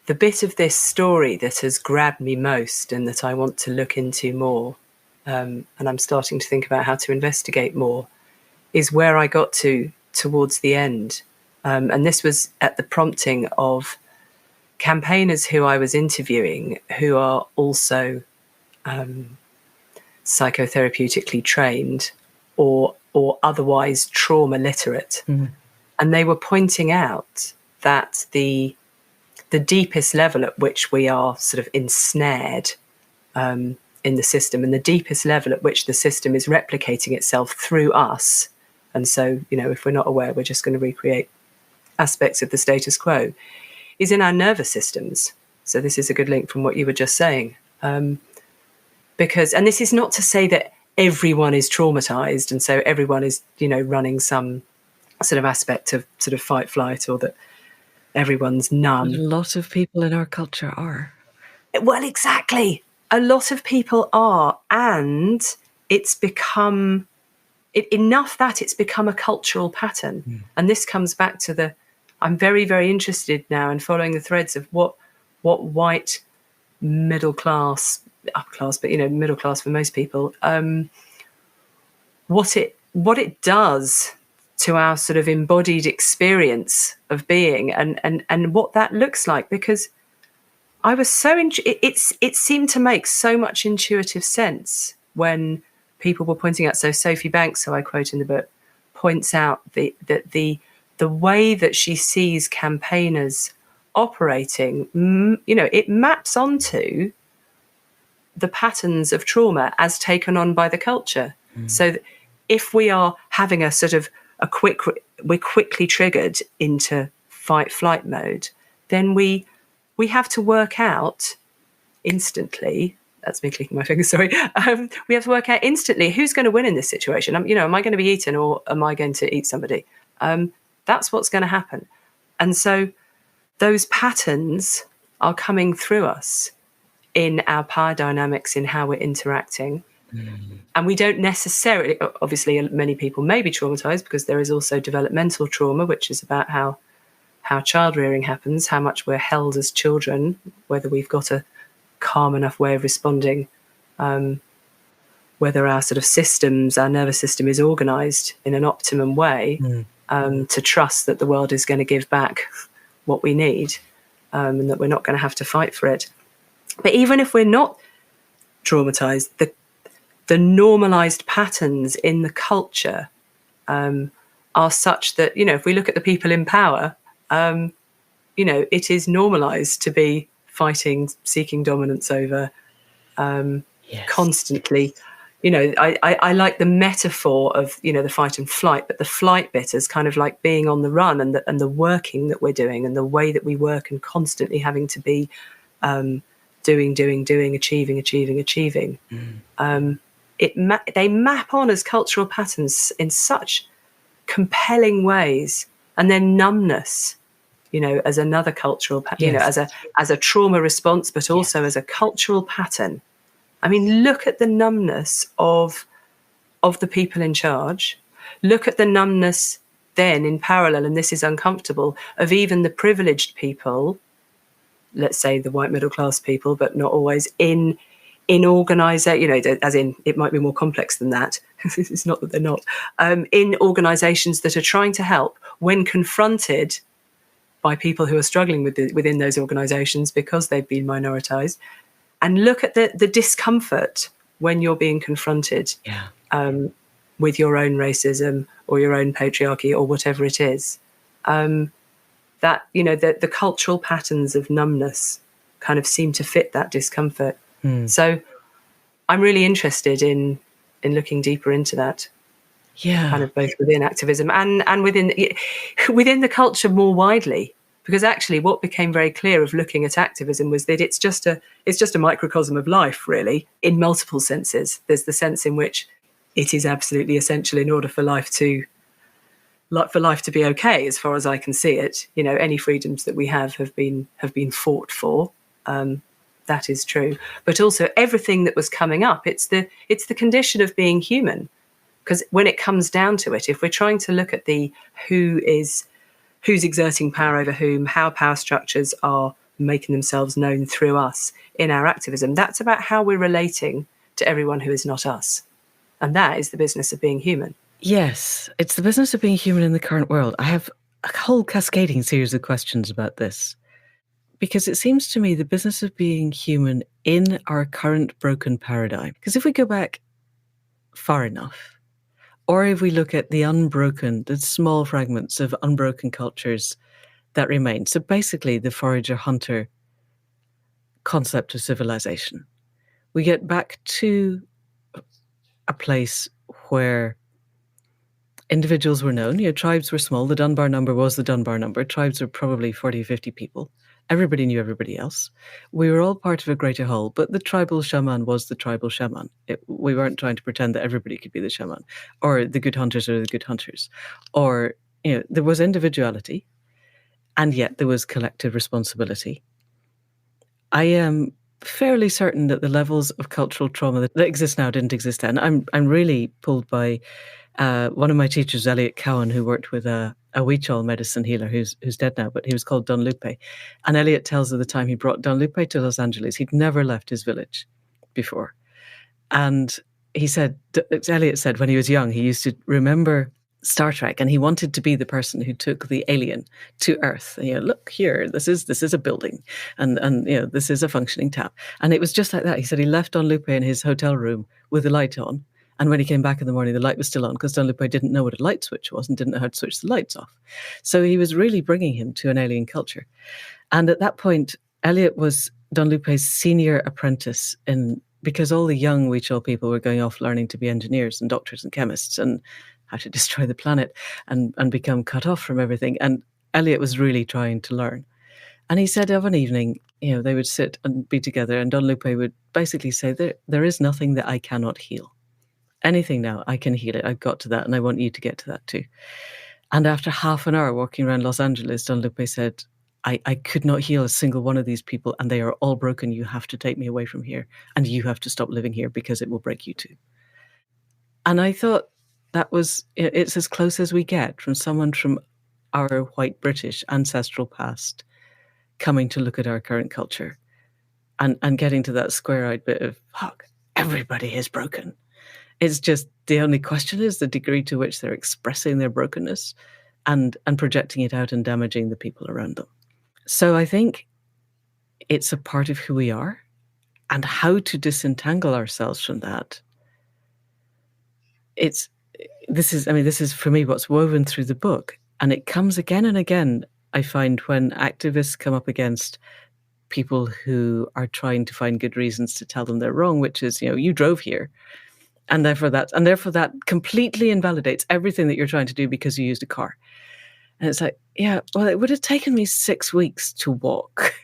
bit of this story that has grabbed me most and that I want to look into more, and I'm starting to think about how to investigate more, is where I got to towards the end. And this was at the prompting of campaigners who I was interviewing, who are also psychotherapeutically trained or or otherwise trauma literate. And they were pointing out that the deepest level at which we are sort of ensnared in the system, and the deepest level at which the system is replicating itself through us. And so, if we're not aware, we're just going to recreate aspects of the status quo, is in our nervous systems. So this is a good link from what you were just saying. Because, and this is not to say that everyone is traumatized and so everyone is, running some sort of aspect of sort of fight, flight, or that everyone's numb.
A lot of people in our culture are.
Well, exactly. A lot of people are. And it's become enough that it's become a cultural pattern. And this comes back to I'm very, very interested now in following the threads of what white middle class, upper class, but middle class for most people, what it does to our sort of embodied experience of being, and what that looks like. Because I was it seemed to make so much intuitive sense when people were pointing out. So Sophie Banks, who I quote in the book, points out that the way that she sees campaigners operating, it maps onto the patterns of trauma as taken on by the culture. So if we are having a sort of we're quickly triggered into fight flight mode, then we have to work out instantly. That's me clicking my fingers, sorry. We have to work out instantly who's going to win in this situation. Am I going to be eaten, or am I going to eat somebody? That's what's going to happen. And so those patterns are coming through us in our power dynamics, in how we're interacting. And we don't necessarily, obviously, many people may be traumatized because there is also developmental trauma, which is about how child rearing happens, how much we're held as children, whether we've got a calm enough way of responding, whether our sort of systems, our nervous system is organized in an optimum way to trust that the world is going to give back what we need, and that we're not going to have to fight for it. But even if we're not traumatized, the normalized patterns in the culture are such that, if we look at the people in power, it is normalized to be fighting, seeking dominance over, constantly. I like the metaphor of, the fight and flight, but the flight bit is kind of like being on the run, and the working that we're doing, and the way that we work, and constantly having to be doing, achieving. They map on as cultural patterns in such compelling ways. And then numbness, as another cultural pattern, as a trauma response, but also as a cultural pattern. I mean, look at the numbness of the people in charge. Look at the numbness then in parallel, and this is uncomfortable, of even the privileged people, let's say the white middle class people, but not always in organisation, as in it might be more complex than that. It's not that they're not. In organisations that are trying to help when confronted by people who are struggling within those organisations because they've been minoritised. And look at the discomfort when you're being confronted with your own racism or your own patriarchy or whatever it is. That, the cultural patterns of numbness kind of seem to fit that discomfort. So I'm really interested in looking deeper into that. Kind of both within activism and within the culture more widely. Because actually what became very clear of looking at activism was that it's just a microcosm of life, really, in multiple senses. There's the sense in which it is absolutely essential in order for life to be okay, as far as I can see it. Any freedoms that we have been fought for. That is true. But also everything that was coming up, it's the condition of being human. Because when it comes down to it, if we're trying to look at who's exerting power over whom, how power structures are making themselves known through us in our activism, that's about how we're relating to everyone who is not us. And that is the business of being human.
Yes, it's the business of being human in the current world. I have a whole cascading series of questions about this, because it seems to me the business of being human in our current broken paradigm. Because if we go back far enough, or if we look at the unbroken, the small fragments of unbroken cultures that remain. So basically the forager-hunter concept of civilization. We get back to a place where individuals were known. Tribes were small. The Dunbar number was the Dunbar number. Tribes were probably 40 or 50 people. Everybody knew everybody else. We were all part of a greater whole, but the tribal shaman was the tribal shaman. We weren't trying to pretend that everybody could be the shaman, or the good hunters are the good hunters. Or, there was individuality, and yet there was collective responsibility. I am fairly certain that the levels of cultural trauma that exist now didn't exist then. I'm really pulled by one of my teachers, Elliot Cowan, who worked with a Weechal medicine healer who's dead now, but he was called Dunlupe. And Elliot tells of the time he brought Dunlupe to Los Angeles. He'd never left his village before. And Elliot said when he was young, he used to remember Star Trek, and he wanted to be the person who took the alien to Earth. Look here, this is a building, and this is a functioning tap. And it was just like that. He said he left Dunlupe in his hotel room with the light on, and when he came back in the morning, the light was still on because Dunlupe didn't know what a light switch was and didn't know how to switch the lights off. So he was really bringing him to an alien culture. And at that point, Elliot was Dunlupe's senior apprentice because all the young Weechal people were going off learning to be engineers and doctors and chemists and how to destroy the planet and become cut off from everything. And Elliot was really trying to learn. And he said of an evening, they would sit and be together, and Dunlupe would basically say, there is nothing that I cannot heal. Anything now, I can heal it. I've got to that, and I want you to get to that too. And after half an hour walking around Los Angeles, Dunlupe said, I could not heal a single one of these people, and they are all broken. You have to take me away from here, and you have to stop living here because it will break you too. And I thought it's as close as we get from someone from our white British ancestral past coming to look at our current culture and getting to that square-eyed bit of, fuck, everybody is broken. It's just the only question is the degree to which they're expressing their brokenness and projecting it out and damaging the people around them. So I think it's a part of who we are, and how to disentangle ourselves from that. This is for me what's woven through the book, and it comes again and again. I find when activists come up against people who are trying to find good reasons to tell them they're wrong, which is, you drove here. And therefore that completely invalidates everything that you're trying to do because you used a car. And it's like, yeah, well, it would have taken me 6 weeks to walk.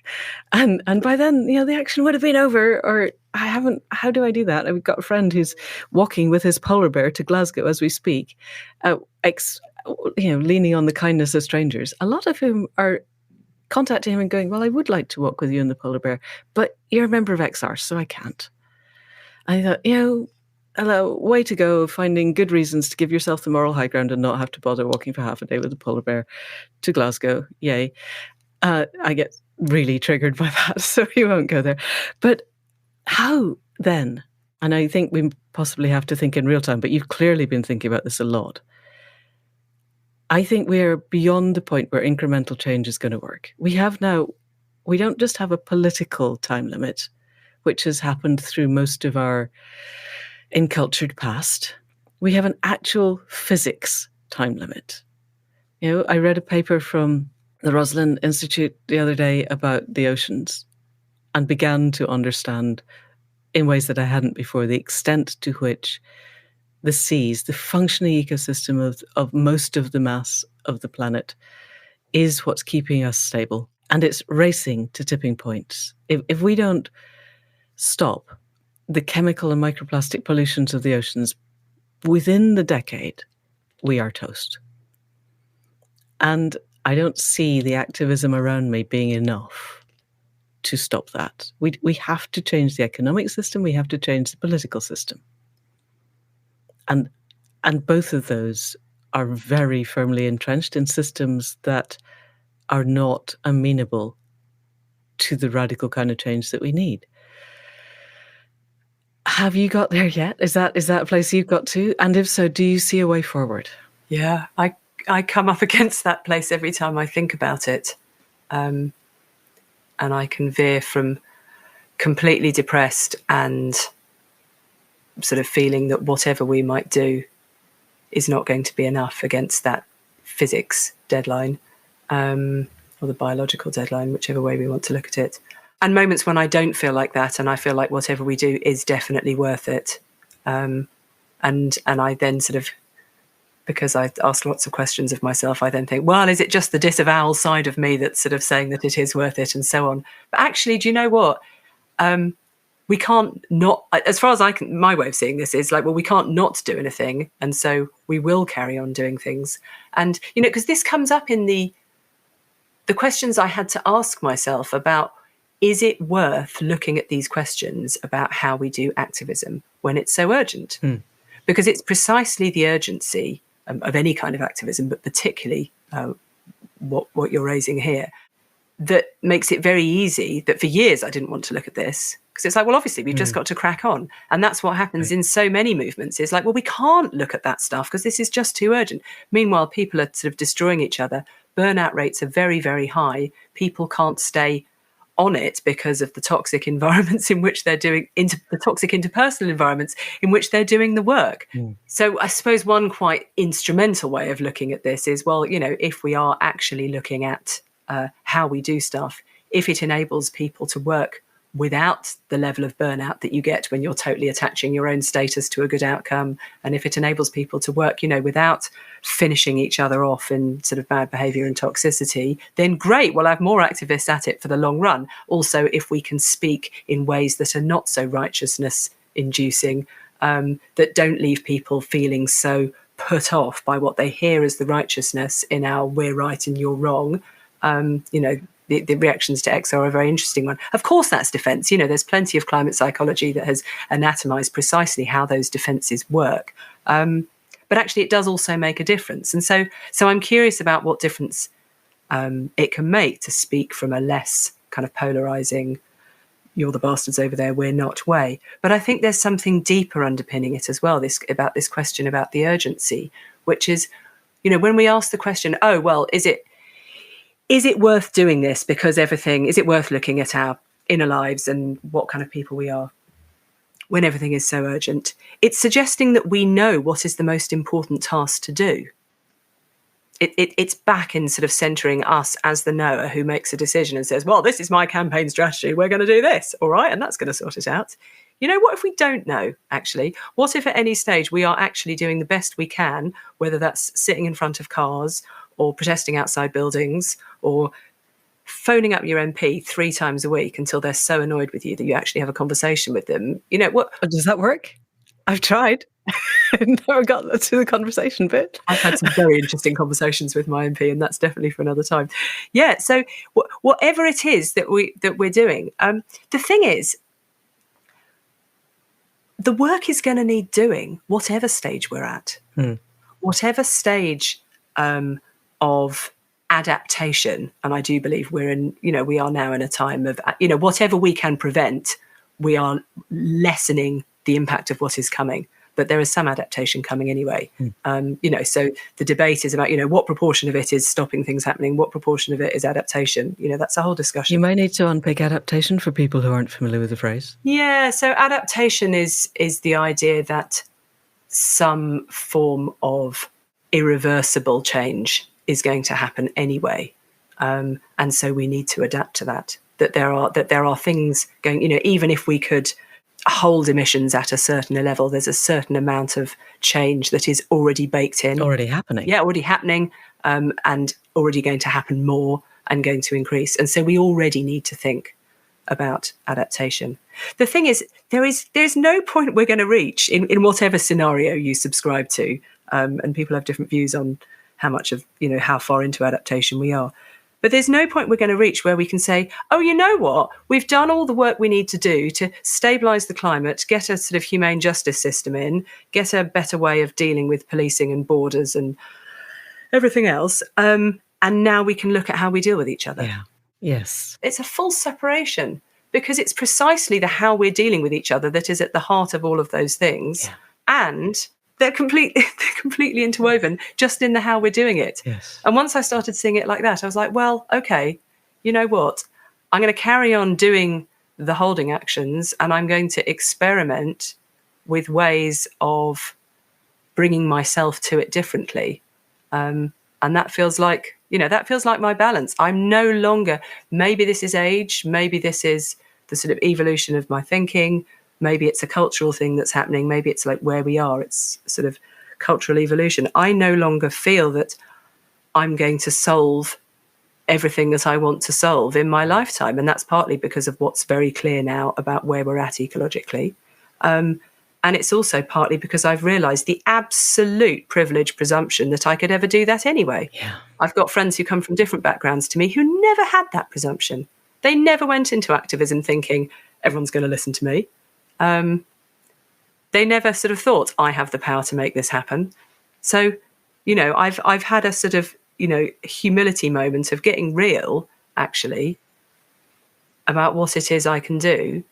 And by then, the action would have been over, or how do I do that? I've got a friend who's walking with his polar bear to Glasgow as we speak, leaning on the kindness of strangers, a lot of whom are contacting him and going, well, I would like to walk with you and the polar bear, but you're a member of XR, so I can't. I thought, hello, way to go, finding good reasons to give yourself the moral high ground and not have to bother walking for half a day with a polar bear to Glasgow. Yay. I get really triggered by that, so we won't go there. But how then? And I think we possibly have to think in real time, but you've clearly been thinking about this a lot. I think we're beyond the point where incremental change is going to work. We don't just have a political time limit, which has happened through most of our encultured past. We have an actual physics time limit. I read a paper from the Roslin Institute the other day about the oceans and began to understand in ways that I hadn't before the extent to which the seas, the functioning ecosystem of most of the mass of the planet, is what's keeping us stable. And it's racing to tipping points. If we don't stop the chemical and microplastic pollutions of the oceans within the decade, we are toast. And I don't see the activism around me being enough to stop that. We have to change the economic system. We have to change the political system. And both of those are very firmly entrenched in systems that are not amenable to the radical kind of change that we need. Have you got there yet? Is that a place you've got to? And if so, do you see a way forward?
Yeah, I come up against that place every time I think about it. And I can veer from completely depressed and sort of feeling that whatever we might do is not going to be enough against that physics deadline, or the biological deadline, whichever way we want to look at it. And moments when I don't feel like that, and I feel like whatever we do is definitely worth it. And I then sort of, because I ask lots of questions of myself, I then think, well, is it just the disavowal side of me that's sort of saying that it is worth it and so on? But actually, do you know what? We can't not, as far as I can, my way of seeing this is like, well, we can't not do anything. And so we will carry on doing things. And, you know, because this comes up in the questions I had to ask myself about, is it worth looking at these questions about how we do activism when it's so urgent? Because it's precisely the urgency of any kind of activism, but particularly what you're raising here, that makes it very easy that for years I didn't want to look at this, because it's like, well, obviously we've just got to crack on. And that's what happens in so many movements. It's like, well, we can't look at that stuff because this is just too urgent. Meanwhile, people are sort of destroying each other. Burnout rates are very, very high. People can't stay on it because of the toxic environments in which they're doing, the toxic interpersonal environments in which they're doing the work. So I suppose one quite instrumental way of looking at this is, well, you know, if we are actually looking at how we do stuff, if it enables people to work without the level of burnout that you get when you're totally attaching your own status to a good outcome, and if it enables people to work, you know, without finishing each other off in sort of bad behavior and toxicity, then great, we'll have more activists at it for the long run. Also, if we can speak in ways that are not so righteousness inducing, that don't leave people feeling so put off by what they hear as the righteousness in our we're right and you're wrong, you know, the reactions to X are a very interesting one. Of course, that's defence. You know, there's plenty of climate psychology that has anatomized precisely how those defences work. But actually, it does also make a difference. And so I'm curious about what difference it can make to speak from a less kind of polarising, you're the bastards over there, we're not way. But I think there's something deeper underpinning it as well, about this question about the urgency, which is, you know, when we ask the question, oh, well, is it worth doing this because is it worth looking at our inner lives and what kind of people we are when everything is so urgent? It's suggesting that we know what is the most important task to do. It's back in sort of centering us as the knower who makes a decision and says, well, this is my campaign strategy. We're going to do this. All right. And that's going to sort it out. You know, what if we don't know, actually? What if at any stage we are actually doing the best we can, whether that's sitting in front of cars or protesting outside buildings or phoning up your MP 3 times a week until they're so annoyed with you that you actually have a conversation with them? You know, what?
Does that work? I've tried. Never got to the conversation bit.
I've had some very interesting conversations with my MP, and that's definitely for another time. Yeah, so whatever it is that we're doing, the thing is, the work is going to need doing, whatever stage we're at, whatever stage of adaptation. And I do believe we are now in a time of, you know, whatever we can prevent, we are lessening the impact of what is coming. But there is some adaptation coming anyway. You know, so the debate is about, you know, what proportion of it is stopping things happening, what proportion of it is adaptation. You know, that's a whole discussion.
You might need to unpick adaptation for people who aren't familiar with the phrase. Yeah,
so adaptation is the idea that some form of irreversible change is going to happen anyway. And so we need to adapt to that. That there are things going, you know, even if we could hold emissions at a certain level, there's a certain amount of change that is already baked in.
Already happening.
Yeah, already happening, and already going to happen more and going to increase. And so we already need to think about adaptation. The thing is, there's no point we're going to reach in whatever scenario you subscribe to, and people have different views on how much of, you know, how far into adaptation we are. But there's no point we're going to reach where we can say, oh, you know what? We've done all the work we need to do to stabilise the climate, get a sort of humane justice system in, get a better way of dealing with policing and borders and everything else. And now we can look at how we deal with each other.
Yeah. Yes.
It's a full separation because it's precisely the how we're dealing with each other that is at the heart of all of those things.
Yeah.
And they're completely interwoven just in the how we're doing it.
Yes.
And once I started seeing it like that, I was like, well, okay, you know what? I'm going to carry on doing the holding actions and I'm going to experiment with ways of bringing myself to it differently. And that feels like, my balance. I'm no longer, maybe this is age, maybe this is the sort of evolution of my thinking, maybe it's a cultural thing that's happening, maybe it's like where we are, it's sort of cultural evolution. I no longer feel that I'm going to solve everything that I want to solve in my lifetime. And that's partly because of what's very clear now about where we're at ecologically. And it's also partly because I've realised the absolute privilege presumption that I could ever do that anyway.
Yeah.
I've got friends who come from different backgrounds to me who never had that presumption. They never went into activism thinking, everyone's going to listen to me. They never sort of thought, I have the power to make this happen. So, I've had a sort of, humility moment of getting real, actually, about what it is I can do.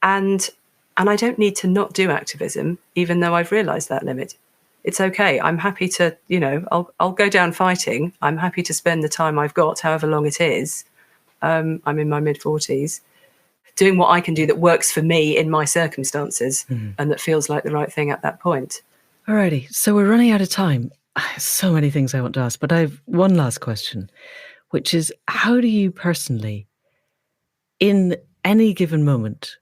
And I don't need to not do activism, even though I've realised that limit. It's okay. I'm happy to, I'll go down fighting. I'm happy to spend the time I've got, however long it is. I'm in my mid-40s, doing what I can do that works for me in my circumstances and that feels like the right thing at that point.
Alrighty, so we're running out of time. So many things I want to ask, but I have one last question, which is, how do you personally, in any given moment,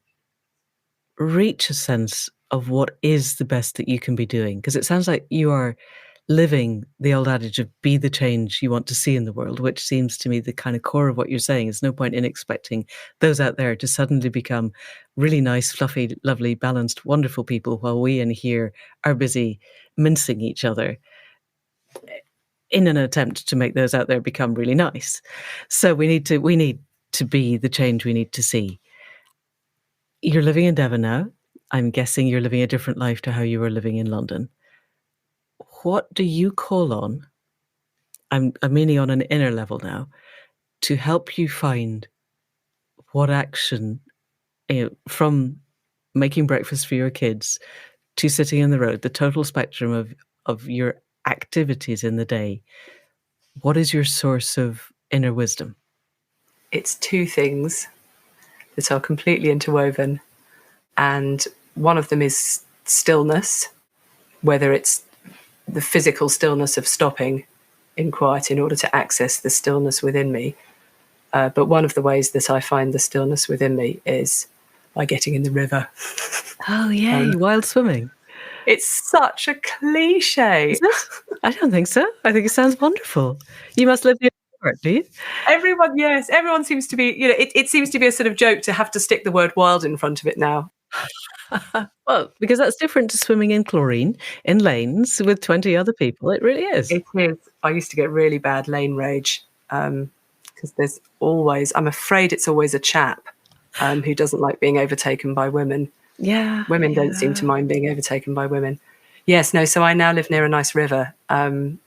reach a sense of what is the best that you can be doing? Because it sounds like you are living the old adage of be the change you want to see in the world, which seems to me the kind of core of what you're saying. There's no point in expecting those out there to suddenly become really nice, fluffy, lovely, balanced, wonderful people while we in here are busy mincing each other in an attempt to make those out there become really nice. So we need to be the change we need to see. You're living in Devon now. I'm guessing you're living a different life to how you were living in London. What do you call on, I'm meaning on an inner level now, to help you find what action, from making breakfast for your kids to sitting in the road, the total spectrum of your activities in the day, what is your source of inner wisdom?
It's two things that are completely interwoven. And one of them is stillness, whether it's the physical stillness of stopping in quiet in order to access the stillness within me. But one of the ways that I find the stillness within me is by getting in the river.
Oh, yay, wild swimming.
It's such a cliche.
Is it? I don't think so. I think it sounds wonderful. You must live near the river, do you?
Everyone seems to be, it seems to be a sort of joke to have to stick the word wild in front of it now.
Well, because that's different to swimming in chlorine in lanes with 20 other people. It really is.
It is. I used to get really bad lane rage because there's always, I'm afraid it's always a chap who doesn't like being overtaken by women.
Yeah.
Women don't seem to mind being overtaken by women. Yes, no, so I now live near a nice river,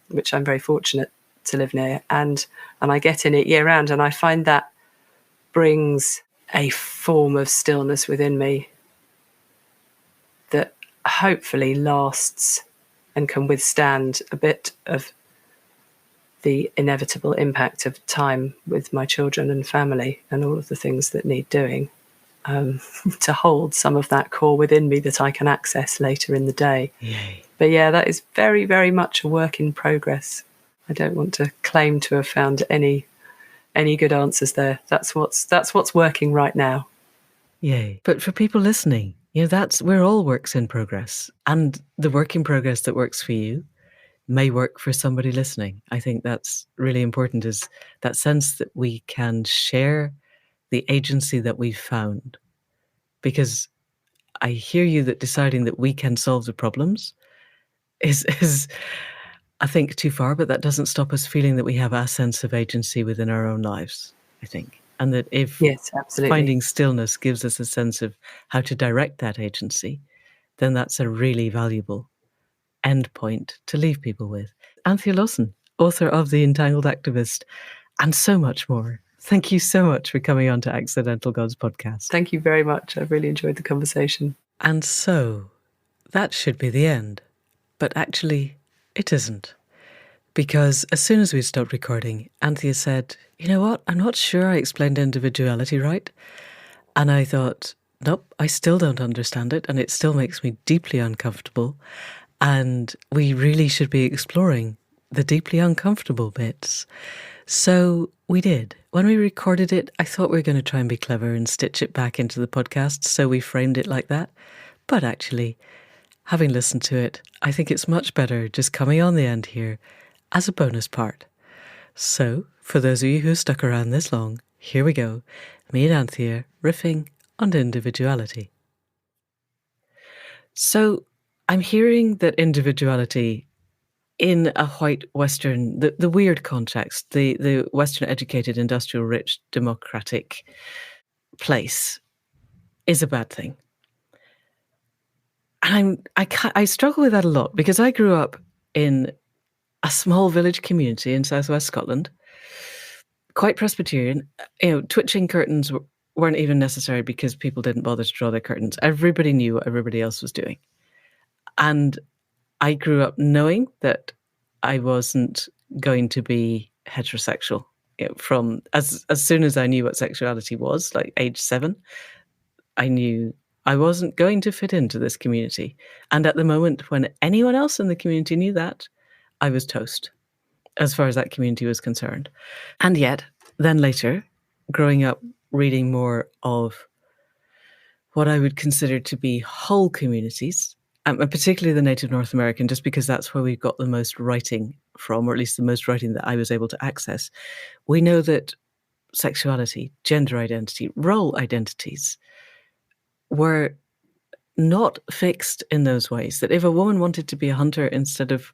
which I'm very fortunate to live near, and I get in it year round, and I find that brings a form of stillness within me that hopefully lasts and can withstand a bit of the inevitable impact of time with my children and family and all of the things that need doing, to hold some of that core within me that I can access later in the day.
Yay.
But yeah, that is very, very much a work in progress. I don't want to claim to have found any good answers there. That's what's working right now.
Yay. But for people listening, we're all works in progress. And the work in progress that works for you may work for somebody listening. I think that's really important, is that sense that we can share the agency that we've found. Because I hear you that deciding that we can solve the problems is I think too far, but that doesn't stop us feeling that we have a sense of agency within our own lives, I think. And that if
Yes, absolutely.
finding stillness gives us a sense of how to direct that agency, then that's a really valuable endpoint to leave people with. Anthea Lawson, author of The Entangled Activist, and so much more. Thank you so much for coming on to Accidental Gods podcast.
Thank you very much. I really enjoyed the conversation.
And so, that should be the end. But actually, it isn't. Because as soon as we stopped recording, Anthea said, you know what, I'm not sure I explained individuality right. And I thought, nope, I still don't understand it, and it still makes me deeply uncomfortable. And we really should be exploring the deeply uncomfortable bits. So we did. When we recorded it, I thought we were going to try and be clever and stitch it back into the podcast, so we framed it like that. But actually, having listened to it, I think it's much better just coming on the end here as a bonus part. So, for those of you who stuck around this long, here we go. Me and Anthea riffing on individuality. So, I'm hearing that individuality in a white Western, the weird context, the Western educated, industrial, rich, democratic place is a bad thing. And I struggle with that a lot because I grew up in a small village community in southwest Scotland, quite Presbyterian. Twitching curtains weren't even necessary because people didn't bother to draw their curtains. Everybody knew what everybody else was doing. And I grew up knowing that I wasn't going to be heterosexual. From as soon as I knew what sexuality was, like age 7, I knew I wasn't going to fit into this community. And at the moment when anyone else in the community knew that, I was toast, as far as that community was concerned. And yet, then later, growing up, reading more of what I would consider to be whole communities, and particularly the Native North American, just because that's where we've got the most writing from, or at least the most writing that I was able to access, we know that sexuality, gender identity, role identities were not fixed in those ways. That if a woman wanted to be a hunter instead of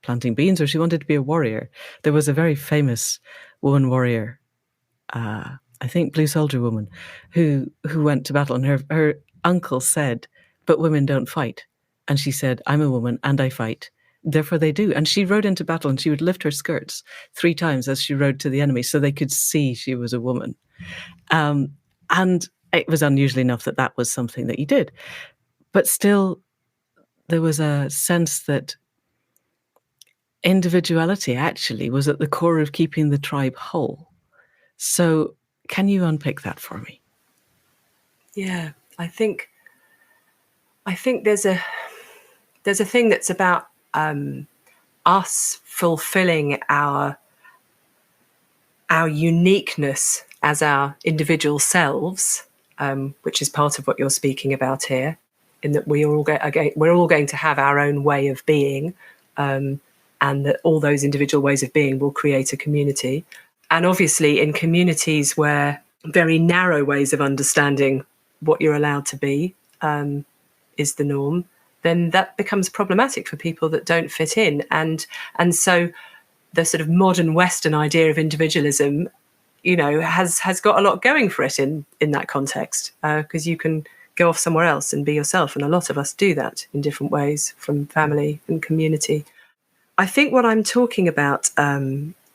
planting beans, or she wanted to be a warrior, there was a very famous woman warrior, I think Blue Soldier woman, who went to battle, and her uncle said, "But women don't fight." And she said, "I'm a woman and I fight, therefore they do." And she rode into battle and she would lift her skirts 3 times as she rode to the enemy so they could see she was a woman. And it was unusual enough that that was something that you did. But still, there was a sense that individuality actually was at the core of keeping the tribe whole. So can you unpick that for me?
Yeah, I think there's a thing that's about us fulfilling our uniqueness as our individual selves, which is part of what you're speaking about here, in that we're all going to have our own way of being, and that all those individual ways of being will create a community. And obviously in communities where very narrow ways of understanding what you're allowed to be is the norm, then that becomes problematic for people that don't fit in. And so the sort of modern Western idea of individualism, has got a lot going for it in that context, because you can go off somewhere else and be yourself. And a lot of us do that in different ways, from family and community. I think what I'm talking about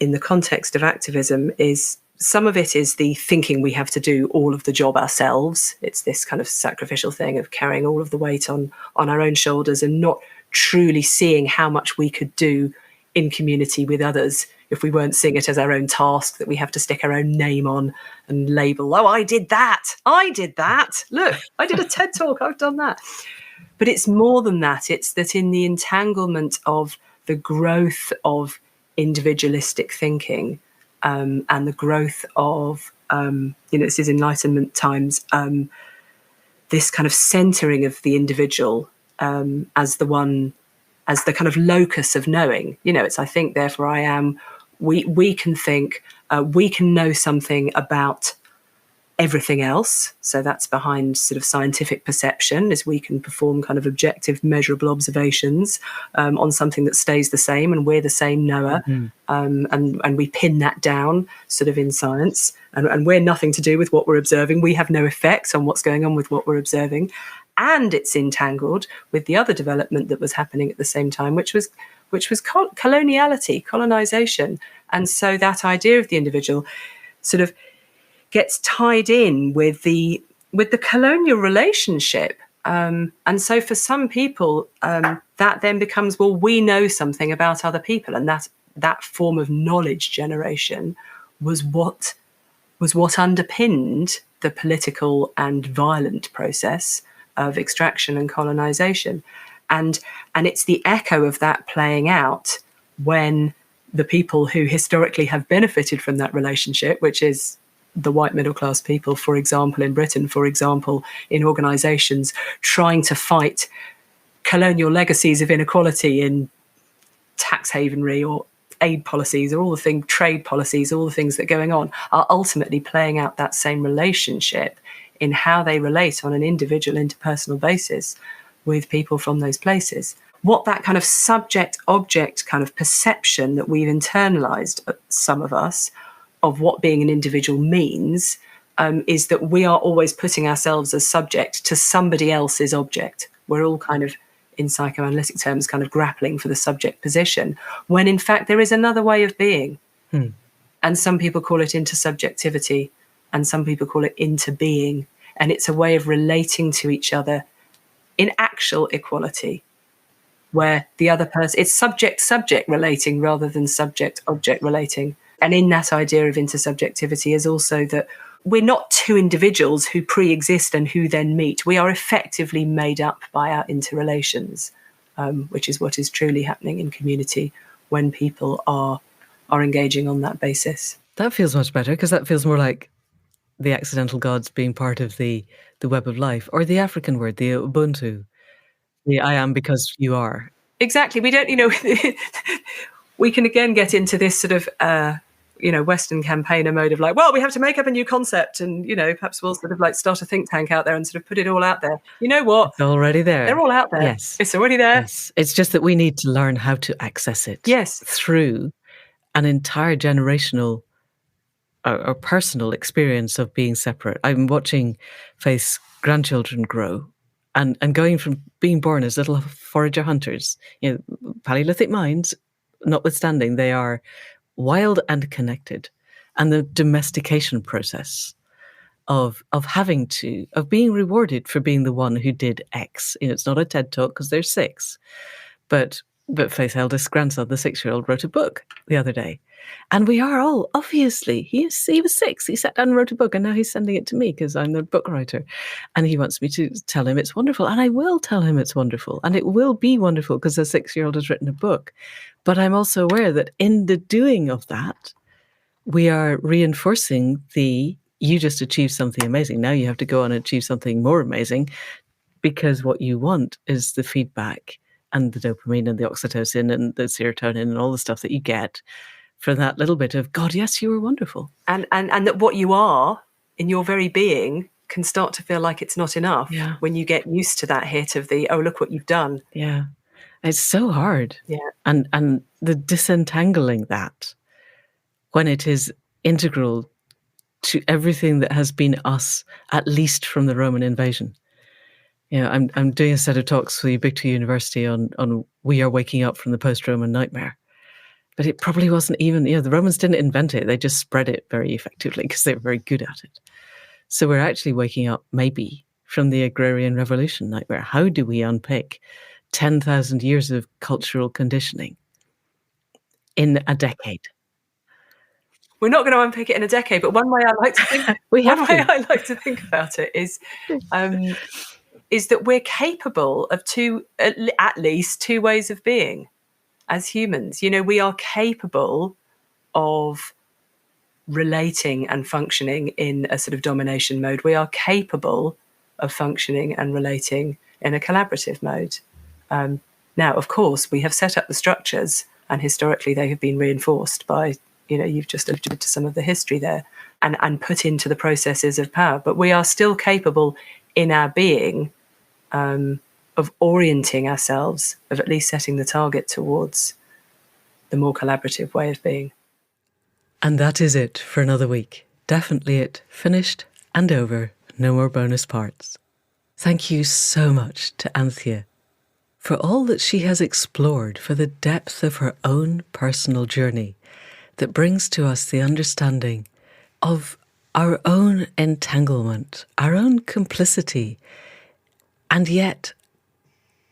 in the context of activism is some of it is the thinking we have to do all of the job ourselves. It's this kind of sacrificial thing of carrying all of the weight on our own shoulders and not truly seeing how much we could do in community with others if we weren't seeing it as our own task that we have to stick our own name on and label, "Oh, I did that. Look, I did a TED talk. I've done that." But it's more than that. It's that in the entanglement of the growth of individualistic thinking, and the growth of, this is Enlightenment times, this kind of centering of the individual as the kind of locus of knowing. It's I think, therefore I am. We can think, we can know something about everything else. So that's behind sort of scientific perception, as we can perform kind of objective, measurable observations on something that stays the same, and we're the same knower. Mm-hmm. And we pin that down sort of in science, and we're nothing to do with what we're observing. We have no effect on what's going on with what we're observing. And it's entangled with the other development that was happening at the same time, which was colonization. And so that idea of the individual sort of gets tied in with the colonial relationship. And so for some people, that then becomes, well, we know something about other people. And that form of knowledge generation was what underpinned the political and violent process of extraction and colonization. And it's the echo of that playing out when the people who historically have benefited from that relationship, which is the white middle class people, for example, in Britain, for example, in organisations trying to fight colonial legacies of inequality in tax havenry or aid policies or all the things, trade policies, all the things that are going on, are ultimately playing out that same relationship in how they relate on an individual, interpersonal basis with people from those places. What that kind of subject-object kind of perception that we've internalized, some of us, of what being an individual means, is that we are always putting ourselves as subject to somebody else's object. We're all kind of, in psychoanalytic terms, kind of grappling for the subject position, when in fact there is another way of being. And some people call it intersubjectivity, and some people call it interbeing. And it's a way of relating to each other in actual equality, where the other person, it's subject-subject relating rather than subject-object relating. And in that idea of intersubjectivity is also that we're not two individuals who pre-exist and who then meet. We are effectively made up by our interrelations, which is what is truly happening in community when people are engaging on that basis.
That feels much better, because that feels more like the accidental gods being part of the web of life, or the African word, the Ubuntu, the I am because you are.
Exactly. We don't, we can again get into this sort of, Western campaigner mode of like, well, we have to make up a new concept and, perhaps we'll sort of like start a think tank out there and sort of put it all out there. You know what?
It's already there.
They're all out there.
Yes.
It's already there.
Yes. It's just that we need to learn how to access it.
Yes.
Through an entire generational or personal experience of being separate. I'm watching Faith's grandchildren grow and going from being born as little forager hunters, Paleolithic minds notwithstanding, they are wild and connected. And the domestication process of being rewarded for being the one who did X. It's not a TED talk because there's 6, but Faith's eldest grandson, the 6-year-old, wrote a book the other day. And we are all, obviously, he was 6. He sat down and wrote a book, and now he's sending it to me because I'm the book writer. And he wants me to tell him it's wonderful. And I will tell him it's wonderful. And it will be wonderful because the 6-year-old has written a book. But I'm also aware that in the doing of that, we are reinforcing you just achieved something amazing. Now you have to go on and achieve something more amazing, because what you want is the feedback and the dopamine and the oxytocin and the serotonin and all the stuff that you get for that little bit of, God, yes, you were wonderful.
And that what you are in your very being can start to feel like it's not enough when you get used to that hit of the, oh, look what you've done.
Yeah. It's so hard.
Yeah.
And the disentangling that when it is integral to everything that has been us, at least from the Roman invasion. I'm doing a set of talks for Ubiquity University on we are waking up from the post-Roman nightmare. But it probably wasn't even, the Romans didn't invent it. They just spread it very effectively because they were very good at it. So we're actually waking up maybe from the agrarian revolution nightmare. How do we unpick 10,000 years of cultural conditioning in a decade?
We're not going to unpick it in a decade, but one way I like to think I like to think about it is that we're capable of at least two ways of being as humans. We are capable of relating and functioning in a sort of domination mode. We are capable of functioning and relating in a collaborative mode. Now, of course, we have set up the structures, and historically they have been reinforced by, you've just alluded to some of the history there, and put into the processes of power. But we are still capable in our being of orienting ourselves, of at least setting the target towards the more collaborative way of being.
And that is it for another week. Definitely it. Finished and over. No more bonus parts. Thank you so much to Anthea for all that she has explored, for the depth of her own personal journey that brings to us the understanding of our own entanglement, our own complicity, and yet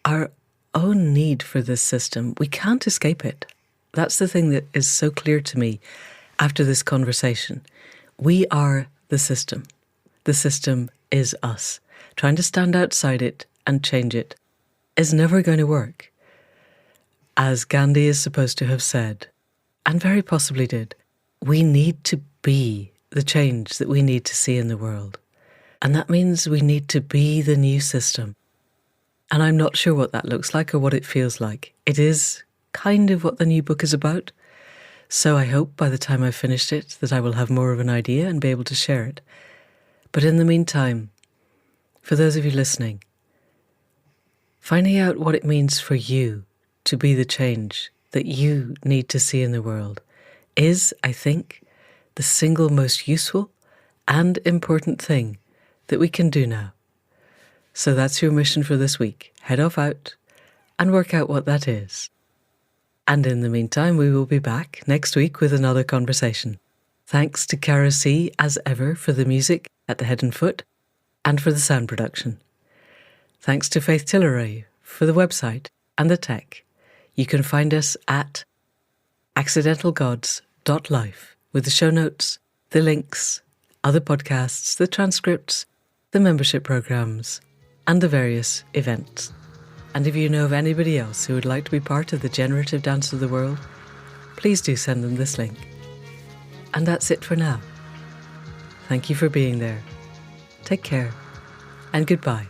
our own need for this system. We can't escape it. That's the thing that is so clear to me after this conversation. We are the system. The system is us, trying to stand outside it and change it is never going to work. As Gandhi is supposed to have said, and very possibly did, we need to be the change that we need to see in the world. And that means we need to be the new system. And I'm not sure what that looks like or what it feels like. It is kind of what the new book is about. So I hope by the time I've finished it that I will have more of an idea and be able to share it. But in the meantime, for those of you listening, finding out what it means for you to be the change that you need to see in the world is, I think, the single most useful and important thing that we can do now. So that's your mission for this week. Head off out and work out what that is. And in the meantime, we will be back next week with another conversation. Thanks to Cara C, as ever, for the music at the head and foot and for the sound production. Thanks to Faith Tilleray for the website and the tech. You can find us at accidentalgods.life with the show notes, the links, other podcasts, the transcripts, the membership programs, and the various events. And if you know of anybody else who would like to be part of the generative dance of the world, please do send them this link. And that's it for now. Thank you for being there. Take care, and goodbye.